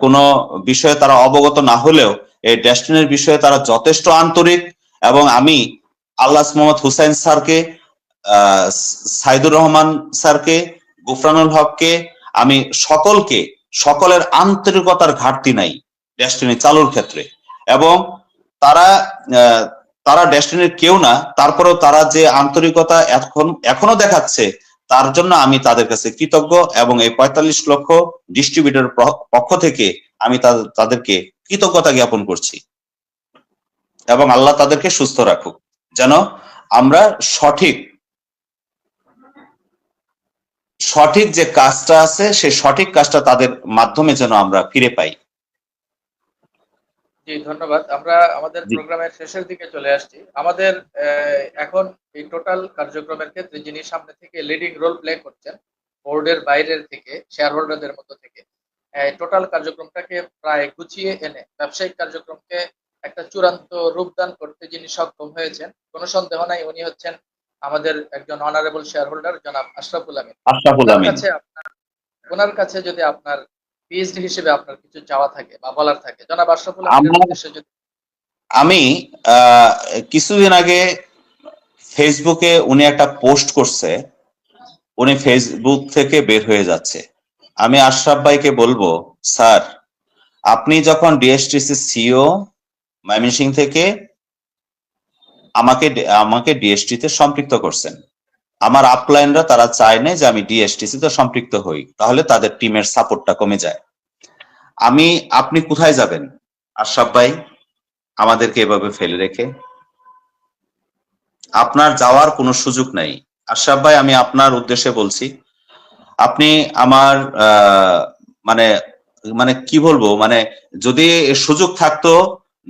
কোনো বিষয়ে তারা অবগত না হলেও এই ডেস্টিনির বিষয়ে তারা যথেষ্ট আন্তরিক। এবং আমি আল্লাহ মোহাম্মদ হুসাইন স্যারকে, সাইদুর রহমান স্যারকে, গুফরানুল হককে, আমি সকলের আন্তরিকতার ঘাটতি নাই ডেস্টিনি চালুর ক্ষেত্রে। এবং তারা তারা ডেস্টিনির কেউ না, তারপরেও তারা যে আন্তরিকতা এখনো দেখাচ্ছে, তার জন্য আমি তাদের কাছে কৃতজ্ঞ। এবং এই 45 লক্ষ ডিস্ট্রিবিউটর পক্ষ থেকে আমি তাদেরকে কৃতজ্ঞতা জ্ঞাপন করছি, এবং আল্লাহ তাদেরকে সুস্থ রাখুক, যেন আমরা সঠিক যে কাজটা আছে সেই সঠিক কাজটা তাদের মাধ্যমে যেন আমরা ফিরে পাই। জি, ধন্যবাদ। আমরা আমাদের জি প্রোগ্রামের শেষের দিকে চলে আসছি। আমাদের এখন এই টোটাল কার্যক্রমের ক্ষেত্রে যিনি সামনে থেকে লিডিং রোল প্লে করছেন, বোর্ডের বাইরের থেকে শেয়ার হোল্ডারদের মধ্য থেকে টোটাল কার্যক্রমটাকে প্রায় গুছিয়ে এনে ব্যবসায়িক কার্যক্রমকে একটা চূড়ান্ত রূপদান করতে যিনি সক্ষম হয়েছেন, কোনো সন্দেহ নাই উনি হচ্ছেন আমাদের একজন অনারেবল শেয়ার হোল্ডার জনাব আশরাফুল আমিন। আশরাফুল ওনার আমিন। কাছে ওনার কাছে যদি আপনার পিএইচডি হিসেবে আপনার কিছু চাওয়া থাকে বা বলার থাকে, জনাব আশরাফুল আমিনের আমার উদ্দেশ্যে যদি। আমি আহ, কিছুদিন আগে ফেসবুকে উনি একটা পোস্ট করছে, উনি ফেসবুক থেকে বের হয়ে যাচ্ছে। আমি আশরাফ ভাইকে বলবো, স্যার আপনি যখন ডিএসটিসি সিও ময়মনসিংহ থেকে আমাকে আমাকে ডিএসটি তে সম্পৃক্ত করছেন, আমার আপলাইনরা তারা চায় না যে আমি ডিএসটিসি তে সম্পৃক্ত হই, তাহলে তাদের টিমের সাপোর্টটা কমে যায়। আপনি কোথায় যাবেন আশরাফ ভাই আমাদেরকে এভাবে ফেলে রেখে? আপনার যাওয়ার কোনো সুযোগ নাই। আশরাফ ভাই আমি আপনার উদ্দেশ্যে বলছি, আপনি আমার মানে মানে কি বলবো, মানে যদি সুযোগ থাকতো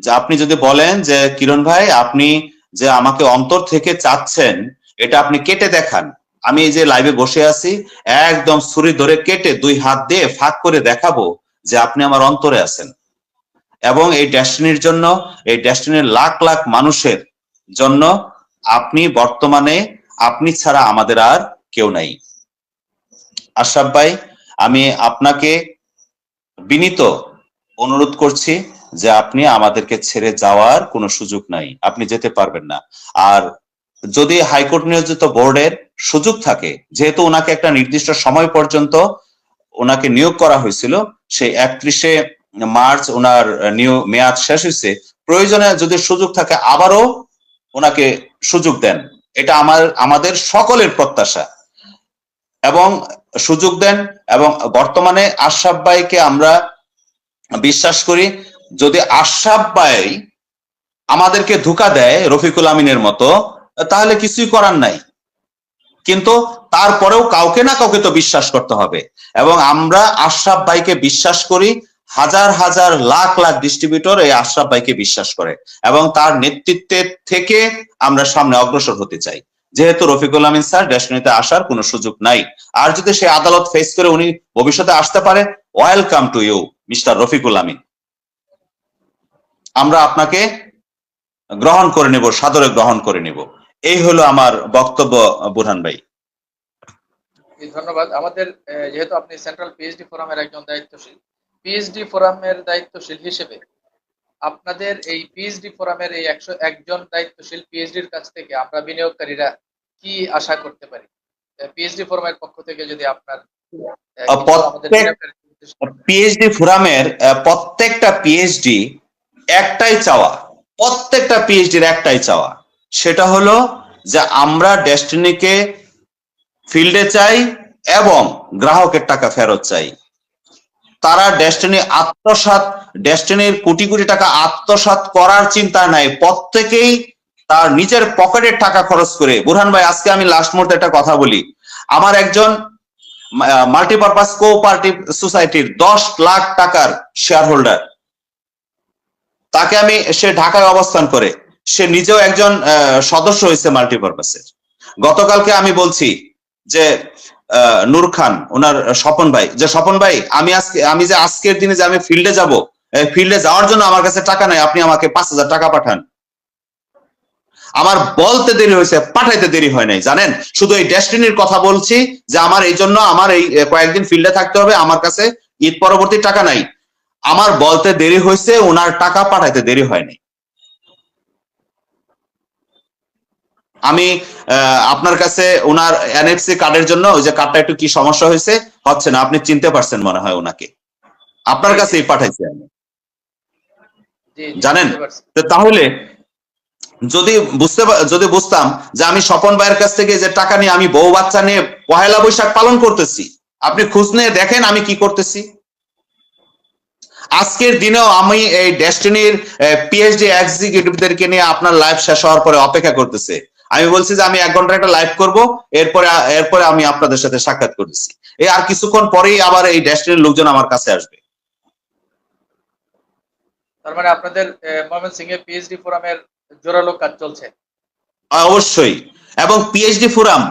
যে আপনি যদি বলেন যে কিরণ ভাই আপনি যে আমাকে অন্তর থেকে চাচ্ছেন এটা আপনি কেটে দেখান, আমি এই যে লাইভে বসে আছি একদম ছুরি ধরে কেটে দুই হাত দিয়ে ফাঁক করে দেখাবো যে আপনি আমার অন্তরে আছেন, এবং এই ডেস্টিনির জন্য, এই ডেস্টিনির লাখ লাখ মানুষের জন্য আপনি বর্তমানে, আপনি ছাড়া আমাদের আর কেউ নাই। আশরাফ ভাই আমি আপনাকে বিনীত অনুরোধ করছি যে আপনি আমাদেরকে ছেড়ে যাওয়ার কোনো সুযোগ নাই, আপনি যেতে পারবেন না। আর যদি হাইকোর্ট নিয়োজিত বোর্ডের সুযোগ থাকে, যেহেতু ওনাকে একটা নির্দিষ্ট সময় পর্যন্ত ওনাকে নিয়োগ করা হয়েছিল, সেই 31শে মার্চ ওনার মেয়াদ শেষ হয়েছে, প্রয়োজনে যদি সুযোগ থাকে আবারও ওনাকে সুযোগ দেন, এটা আমাদের সকলের প্রত্যাশা, এবং সুযোগ দেন। এবং বর্তমানে আশরাফ ভাইকে আমরা বিশ্বাস করি, যদি আশরাফ ভাই আমাদেরকে ধোঁকা দেয় রফিকুল আমিনের মতো, তাহলে কিছুই করার নাই, কিন্তু তারপরেও কাউকে না কাউকে তো বিশ্বাস করতে হবে, এবং আমরা আশরাফ ভাইকে বিশ্বাস করি, হাজার হাজার লাখ লাখ ডিস্ট্রিবিউটর এই আশরাফ ভাইকে বিশ্বাস করে, এবং তার নেতৃত্বের থেকে আমরা সামনে অগ্রসর হতে চাই। যেহেতু রফিকুল আমিন স্যার ডেস্টিনিতে আসার কোনো সুযোগ নাই, আর যদি সে আদালত ফেস করে উনি ভবিষ্যতে আসতে পারে, welcome to you mister Rafiqul Amin, আমরা আপনাকে গ্রহণ করে নেব, সাদরে গ্রহণ করে নেব। এই হলো আমার বক্তব্য বুরহান ভাই। ধন্যবাদ। আমাদের যেহেতু আপনি সেন্ট্রাল পিএইচডি ফোরামের একজন দায়িত্বশীল, পিএইচডি ফোরামের দায়িত্বশীল হিসেবে আপনাদের এই পিএইচডি ফোরামের এই 101 জন দায়িত্বশীল পিএইচডির কাছ থেকে আমরা বিনিয়োগকারীরা কি আশা করতে পারি? পিএইচডি ফোরামের পক্ষ থেকে যদি আপনার কিছু আমাদের পিএইচডি ফোরামের প্রত্যেকটা পিএইচডি একটাই চাওয়া, প্রত্যেকটা পিএইচডির একটাই চাওয়া, সেটা হলো যে আমরা ডেস্টিনিকে ফিল্ডে চাই এবং গ্রাহকের টাকা ফেরত চাই। তারা ডেস্টিনির কোটি কোটি টাকা আত্মসাৎ করার চিন্তা নাই, প্রত্যেকেই তার নিজের পকেটের টাকা খরচ করে। বুরহান ভাই আজকে আমি লাস্ট মুহূর্তে একটা কথা বলি, আমার একজন মাল্টিপারপাস কোঅপারেটিভ সোসাইটির 10 লাখ টাকার শেয়ার হোল্ডার, তাকে আমি, সে ঢাকায় অবস্থান করে, সে নিজেও একজন সদস্য হয়েছে মাল্টিপারপাসের। গতকালকে আমি বলছি যে নূর খান, ওনার স্বপন ভাই, যে স্বপন ভাই আমি যে আজকের দিনে যে আমি ফিল্ডে যাব, ফিল্ডে যাওয়ার জন্য আমার কাছে টাকা নাই, আপনি আমাকে 5,000 টাকা পাঠান। আমার বলতে দেরি হয়েছে, পাঠাইতে দেরি হয় নাই, জানেন, শুধু এই ডেস্টিনির কথা বলছি যে আমার এই জন্য আমার এই কয়েকদিন ফিল্ডে থাকতে হবে, আমার কাছে ঈদ পরবর্তী টাকা নাই, আমার বলতে দেরি হয়েছে, ওনার টাকা পাঠাইতে দেরি হয়নি। আমি আপনার কাছে ওনার এনএফসি কার্ডের জন্য, ওই যে কার্ডটা একটু কি সমস্যা হয়েছে, হচ্ছে না, আপনি চিনতে পারছেন মনে হয় ওনাকে, আপনার কাছেই পাঠাইছি আমি, জানেন। তাহলে যদি বুঝতাম যে আমি স্বপন ভাইয়ের কাছ থেকে যে টাকা নিয়ে আমি বউ বাচ্চা নিয়ে পহেলা বৈশাখ পালন করতেছি, আপনি খোঁজ নিয়ে দেখেন আমি কি করতেছি। আজকের দিনেও আমি এই ডেস্টিনির পিএইচডি এক্সিকিউটিভদেরকে নিয়ে আপনার লাইভ শেষ হওয়ার পরে অপেক্ষা করতেছে। আমি বলছি যে আমি 1 ঘন্টা একটা লাইভ করব, এরপরে আমি আপনাদের সাথে সাক্ষাৎ করতেছি। এই আর কিছুক্ষণ পরেই আবার এই ডেস্টিনির লোকজন আমার কাছে আসবে। তার মানে আপনাদের ময়মনসিংহে পিএইচডি ফোরামের জোরালো কাজ চলছে। অবশ্যই। এবং পিএইচডি ফোরাম,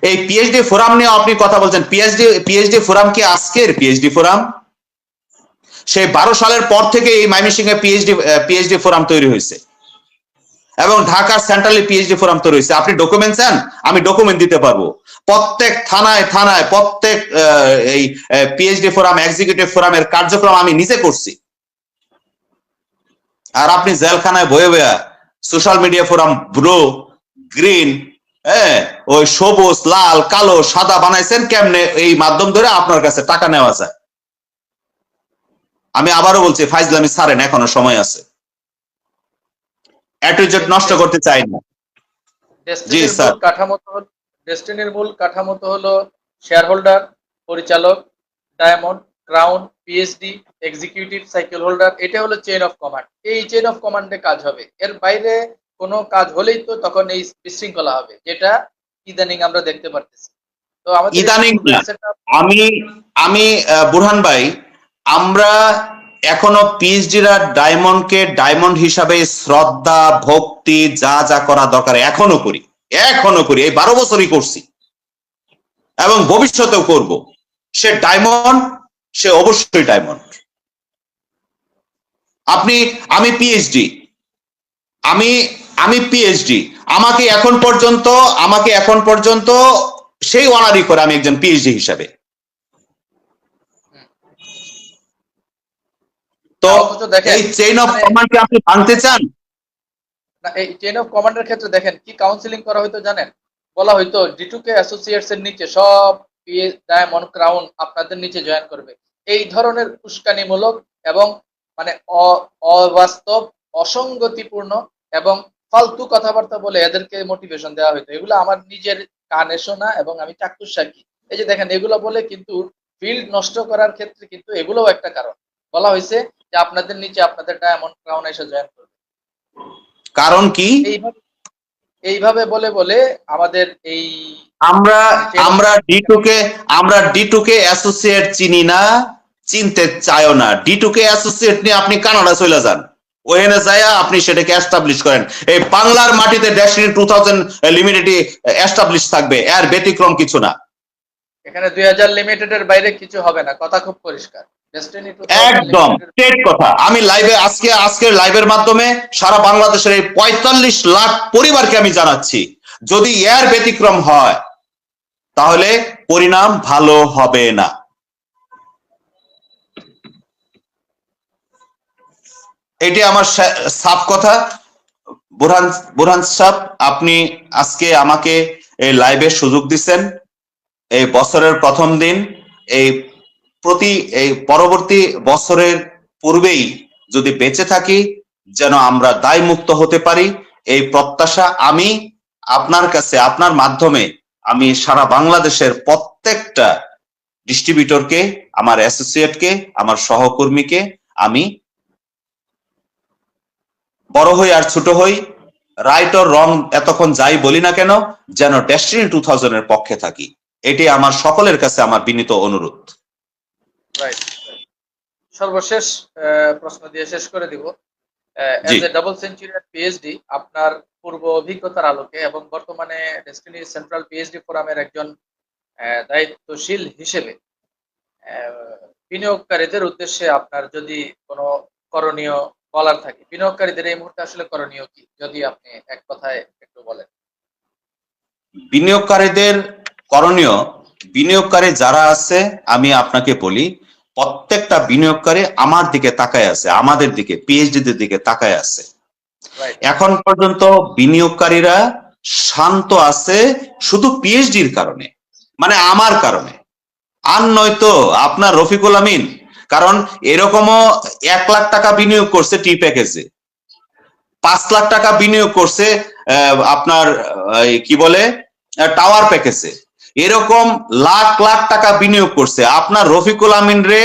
এই পিএইচডি ফোরাম নিয়ে আপনি কথা বলছেন, পিএইচডি ফোরাম কি আজকের পিএইচডি ফোরাম? সেই 12 সালের পর থেকে এই ময়মনসিংহে পিএইচডি ফোরাম তৈরি হয়েছে এবং ঢাকা সেন্ট্রালি পিএইচডি ফোরাম তৈরি হয়েছে। আপনি ডকুমেন্ট চান, আমি ডকুমেন্ট দিতে পারবো। প্রত্যেক থানায় থানায় প্রত্যেক এই পিএইচডি ফোরাম, এক্সিকিউটিভ ফোরামের কার্যক্রম আমি নিজে করছি। আর আপনি জেলখানায় বয়ে বয়ে social media forum blue, green, হ্যাঁ, ওই সবুজ, লাল, কালো, সাদা বানাইছেন কেমনে? এই মাধ্যম ধরে আপনার কাছে টাকা নেওয়া যায়। আমি আবারও বলছি, ফাইজলামি ছাড়েন, এখনো সময় আছে। অ্যাটিটিউড নষ্ট করতে চাই না। জি স্যার। ডেস্টিনির মূল কাঠামো তো হলো শেয়ার হোল্ডার, পরিচালক, diamond, crown, PhD, executive, cycle holder. এটা হলো চেইন অফ কমান্ড। এই চেইন অফ কমান্ডে কাজ হবে। এর বাইরে কোনো কাজ হলেই তো তখন এই বিশৃঙ্খলা হবে, যেটা ইদানিং আমরা দেখতে পারতেছি। তো আমাদের ইদানিং আমি আমি বুরহান ভাই, আমরা এখনো পিএইচডিরা ডায়মন্ডকে ডায়মন্ড হিসাবে শ্রদ্ধা, ভক্তি, যা যা করা দরকার এখনো করি। এই 12 বছরই করছি এবং ভবিষ্যতেও করব। সে ডায়মন্ড, সে অবশ্যই ডায়মন্ড। আমি পিএইচডি, আমি পিএইচডি, আমাকে এখন পর্যন্ত সেই অনারই করে আমি একজন পিএইচডি হিসাবে। তো এই চেইন অফ কমান্ড আপনি ভাঙতে চান? না, এই চেইন অফ কমান্ডের ক্ষেত্রে দেখেন কি কাউন্সিলিং করা হয়তো জানেন? বলা হয়তো ডিটুকে অ্যাসোসিয়েটস এর নিচে সব ডায়মন্ড, ক্রাউন আপনাদের নিচে জয়েন করবে। এই ধরনের উস্কানিমূলক এবং মানে অবাস্তব, অসঙ্গতিপূর্ণ এবং ফালতু কথাবার্তা বলে এদেরকে মোটিভেশন দেওয়া হয়তো। এগুলো আমার নিজের কানে শোনা এবং আমি চাক্ষুষ সাক্ষী। এই যে দেখেন, এগুলো বলে কিন্তু ফিল্ড নষ্ট করার ক্ষেত্রে কিন্তু এগুলোও একটা কারণ। বলা হয়েছে যে আপনাদের নিচে আপনাদের ডায়মন্ড, ক্রাউন এসে জয়েন করবে। কারণ কি? এইভাবে বলে বলে আমাদের এই আমরা ডিটুকে অ্যাসোসিয়েট চিনি না, চিনতে চাইও না। ডিটুকে অ্যাসোসিয়েট নিয়ে আপনি কানাডা চলে যান, ওখানে যাইয়া আপনি সেটাকে এস্টাবলিশ করেন। এই বাংলার মাটিতে ডেস্টিনি 2000 লিমিটেড এস্টাবলিশ থাকবে, এর ব্যতিক্রম কিছু না। এখানে 2000 লিমিটেডের বাইরে কিছু হবে না, কথা খুব পরিষ্কার। একদম ঠিক কথা। আমি আজকের লাইভের মাধ্যমে সারা বাংলাদেশের এই 45 লাখ পরিবারকে আমি জানাচ্ছি, যদি এর ব্যতিক্রম হয় তাহলে পরিণাম ভালো হবে না। এটি আমার সাফ কথা। বুরহান সাহেব, আপনি আজকে আমাকে এই লাইভের সুযোগ দিচ্ছেন। এই বছরের প্রথম দিন, এই পরবর্তী বছরের পূর্বেই যদি বেঁচে থাকি, যেন আমরা দায় মুক্ত হতে পারি, এই প্রত্যাশা আমি আপনার কাছে, আপনার মাধ্যমে আমি সারা বাংলাদেশের প্রত্যেকটা ডিস্ট্রিবিউটরকে, আমার অ্যাসোসিয়েটকে, আমার সহকর্মীকে আমি বড় হই আর ছোট হই, রাইট অর রং এতক্ষণ যাই বলি না কেন, যেন ডেস্টিনি 2000 এর পক্ষে থাকি। এটি আমার সকলের কাছে আমার বিনীত অনুরোধ। সর্বশেষ প্রশ্ন দিয়ে শেষ করে দিব। As a double centurion PhD, আপনার পূর্ব অভিজ্ঞতার আলোকে এবং বর্তমানে ডেস্টিনি সেন্ট্রাল পিএইচডি ফোরামের একজন দায়িত্বশীল হিসেবে বিনিয়োগকারীদের উদ্দেশ্যে আপনার যদি কোনো করণীয় বলার থাকে, বিনিয়োগকারীদের এই মুহূর্তে আসলে করণীয় কি, যদি আপনি এক কথায় একটু বলেন। বিনিয়োগকারীদের করণীয়, বিনিয়োগকারী যারা আছে আমি আপনাকে বলি, প্রত্যেকটা বিনিয়োগকারী আমার দিকে তাকায় আছে, আমাদের দিকে, পিএইচডিদের দিকে তাকায় আছে। এখন পর্যন্ত বিনিয়োগকারীরা শান্ত আছে শুধু পিএইচডির কারণে, মানে আমার কারণে, আর নয়তো আপনার রফিকুল আমিন। কারণ এরকমও 1 লাখ টাকা বিনিয়োগ করছে টি প্যাকেজে, 5 লাখ টাকা বিনিয়োগ করছে আপনার কি বলে টাওয়ার প্যাকেজে, এরকম লাখ লাখ টাকা বিনিয়োগ করছে। আপনার রফিকুল আমিন রে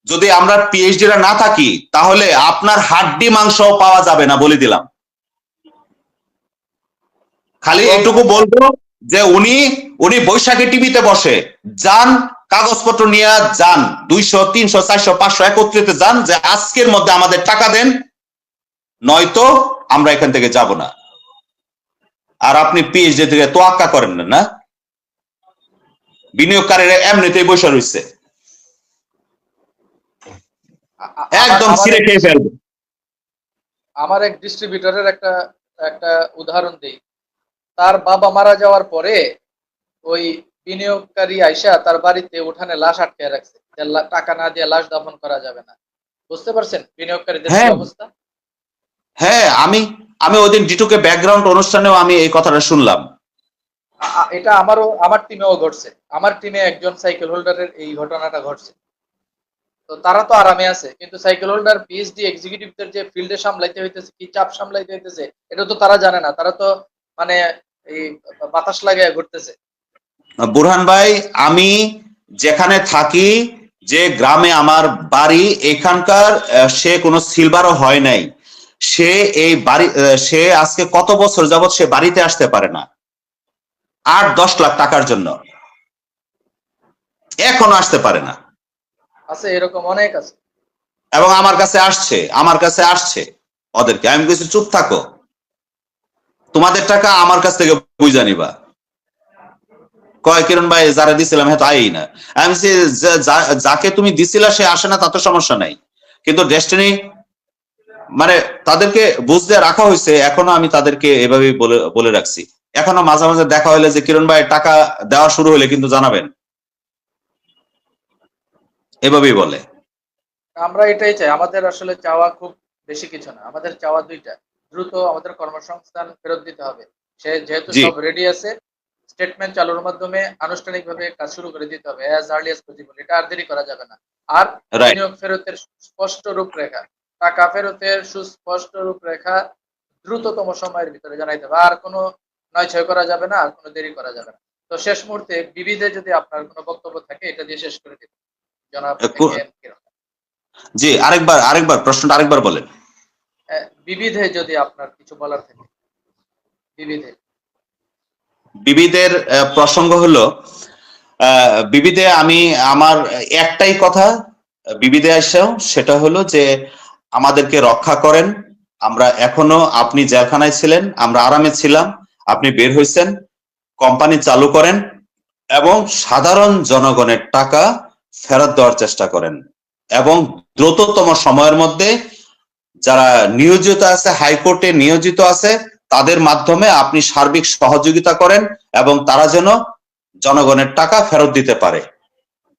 যদি আমরা পিএইচডিরা না থাকি, তাহলে আপনার হাড্ডি মাংস পাওয়া যাবে না, বলে দিলাম। খালি এটুকু বলবো যে উনি বৈশাখী টিভিতে বসে যান, কাগজপত্র নিয়ে যান, 200, 300, 400, 500 একত্রিত যান যে আজকের মধ্যে আমাদের টাকা দেন, নয়তো আমরা এখান থেকে যাব না। আর আপনি পিএইচডি থেকে তোয়াক্কা করেন না, বিনিয়োগকারীরা এমনিতেই বসে রয়েছে, একদম ছিঁড়ে খেয়ে ফেলবে। আমার এক ডিস্ট্রিবিউটরের একটা একটা উদাহরণ দিই। তার বাবা মারা যাওয়ার পরে ওই বিনিয়োগকারী আইসা তার বাড়িতে উঠানে লাশ আটকে রাখছে, যে টাকা না দিয়ে লাশ দাফন করা যাবে না। বুঝতে পারছেন বিনিয়োগকারীদের কি অবস্থা? হ্যাঁ, আমি ওই দিন ডিটুকে ব্যাকগ্রাউন্ড অনুষ্ঠানেও আমি এই কথাটা শুনলাম। এটা আমার টিমেও ঘটছে। আমার টিমে একজন সাইকেল হোল্ডারের এই ঘটনাটা ঘটছে। তো তারা তো আরামে আছে, কিন্তু সাইকেল হোল্ডার পিএইচডি এক্সিকিউটিভদের যে ফিল্ডে সামলাইতে হইতেছে, কি চাপ সামলাইতে হইতেছে, এটা তো তারা জানে না। তারা তো মানে এই বাতাস লাগায় ঘুরতেছে। বুরহান ভাই, আমি যেখানে থাকি, যে গ্রামে আমার বাড়ি, এখানকার সে কোনো সিলভারও হয় নাই। সে এই বাড়ি, সে আজকে কত বছর যাবত সে বাড়িতে আসতে পারে না 8-10 লাখ টাকার জন্য, এখনো আসতে পারে না। আছে, এরকম অনেক আছে। এবং আমার কাছে আসছে ওদেরকে আমি কিছু, চুপ থাকো, তোমাদের টাকা আমার কাছ থেকে বুঝা নিবা। কয় কিরণ ভাই যারা দিছিলাম হয়তো আই না। আমি যাকে তুমি দিছিলা সে আসে না, তা তো সমস্যা নাই, কিন্তু ডেস্টিনি মানে তাদেরকে বুঝতে রাখা হয়েছে। এখনো আমি তাদেরকে এভাবেই বলে রাখছি। এখনো মাঝে মাঝে দেখা হলে যে কিরণ ভাই টাকা দেওয়া শুরু হলে কিন্তু জানাবেন, এভাবেই বলে। আমরা এটাই চাই। আমাদের আসলে চাওয়া খুব বেশি কিছু না। আমাদের চাওয়া দুইটা: দ্রুত আমাদের কর্মসংস্থান ফেরত দিতে হবে। সে যেহেতু সব রেডি আছে, স্টেটমেন্ট চালুর মাধ্যমে আনুষ্ঠানিকভাবে কাজ শুরু করে দিতে হবে অ্যাজ আর্লি অ্যাজ পসিবল। এটা আর দেরি করা যাবে না। আর বিনিয়োগ ফেরতের স্পষ্ট রূপরেখা, টাকা ফেরতের সুস্পষ্ট রূপরেখা দ্রুততম সময়ের ভিতরে জানাইতে হবে। আর কোনো নয়ছয় করা যাবে না, আর কোনো দেরি করা যাবে না। তো শেষ মুহূর্তে বিবিধে যদি আপনার কোনো বক্তব্য থাকে এটা দিয়ে শেষ করে দিন জনাব। জি, আরেকবার প্রশ্নটা আরেকবার বলেন। বিবিধে যদি আপনার কিছু বলার থাকে। বিবিধের প্রসঙ্গ হলো, বিবিধে আমি আমার একটাই কথা বিবিধে আসেও, সেটা হলো যে আমাদেরকে রক্ষা করেন। আমরা এখনো, আপনি জেলখানায় ছিলেন, আমরা আরামে ছিলাম, আপনি বের হয়েছেন, কোম্পানি চালু করেন এবং সাধারণ জনগণের টাকা ফেরত দেওয়ার চেষ্টা করেন, এবং দ্রুততম সময়ের মধ্যে যারা নিয়োজিত আছে, হাইকোর্টে নিয়োজিত আছে, তাদের মাধ্যমে আপনি সার্বিক সহযোগিতা করেন এবং তারা যেন জনগণের টাকা ফেরত দিতে পারে।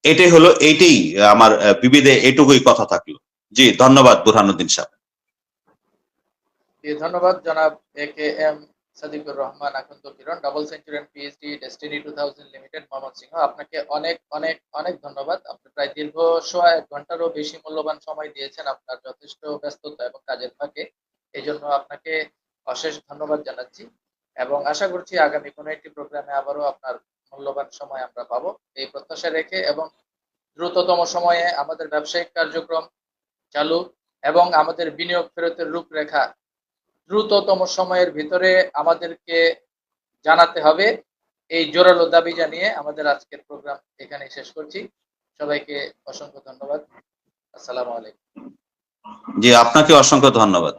এইটাই আমার বিবিধে এটুকুই কথা থাকলো। জি, ধন্যবাদ বুরহানুদ্দিন সাহেব। ধন্যবাদ জনাব AKM Sadikur Rahman Akhand Kiran, double centurion PhD, destiny 2000 limited, Mymensingh. আপনাকে অনেক অনেক অনেক ধন্যবাদ। আপনি প্রায় দীর্ঘ 1 ঘন্টারও বেশি মূল্যবান সময় দিয়েছেন আপনার যথেষ্ট ব্যস্ততা এবং কাজের ফাঁকে। এই জন্য আপনাকে অশেষ ধন্যবাদ জানাচ্ছি এবং আশা করছি আগামী কোনো একটি প্রোগ্রামে আবারও আপনার মূল্যবান সময় আমরা পাবো, এই প্রত্যাশা রেখে, এবং দ্রুততম সময়ে আমাদের ব্যবসায়িক কার্যক্রম চালু এবং আমাদের বিনিয়োগ ফেরতের রূপরেখা দ্রুততম সময়ের ভিতরে আমাদেরকে জানাতে হবে। এই জোরালো দাবি জানিয়ে আমাদের আজকের প্রোগ্রাম এখানে শেষ করছি। সবাইকে অসংখ্য ধন্যবাদ। আসসালামু আলাইকুম। জি, আপনাকে অসংখ্য ধন্যবাদ।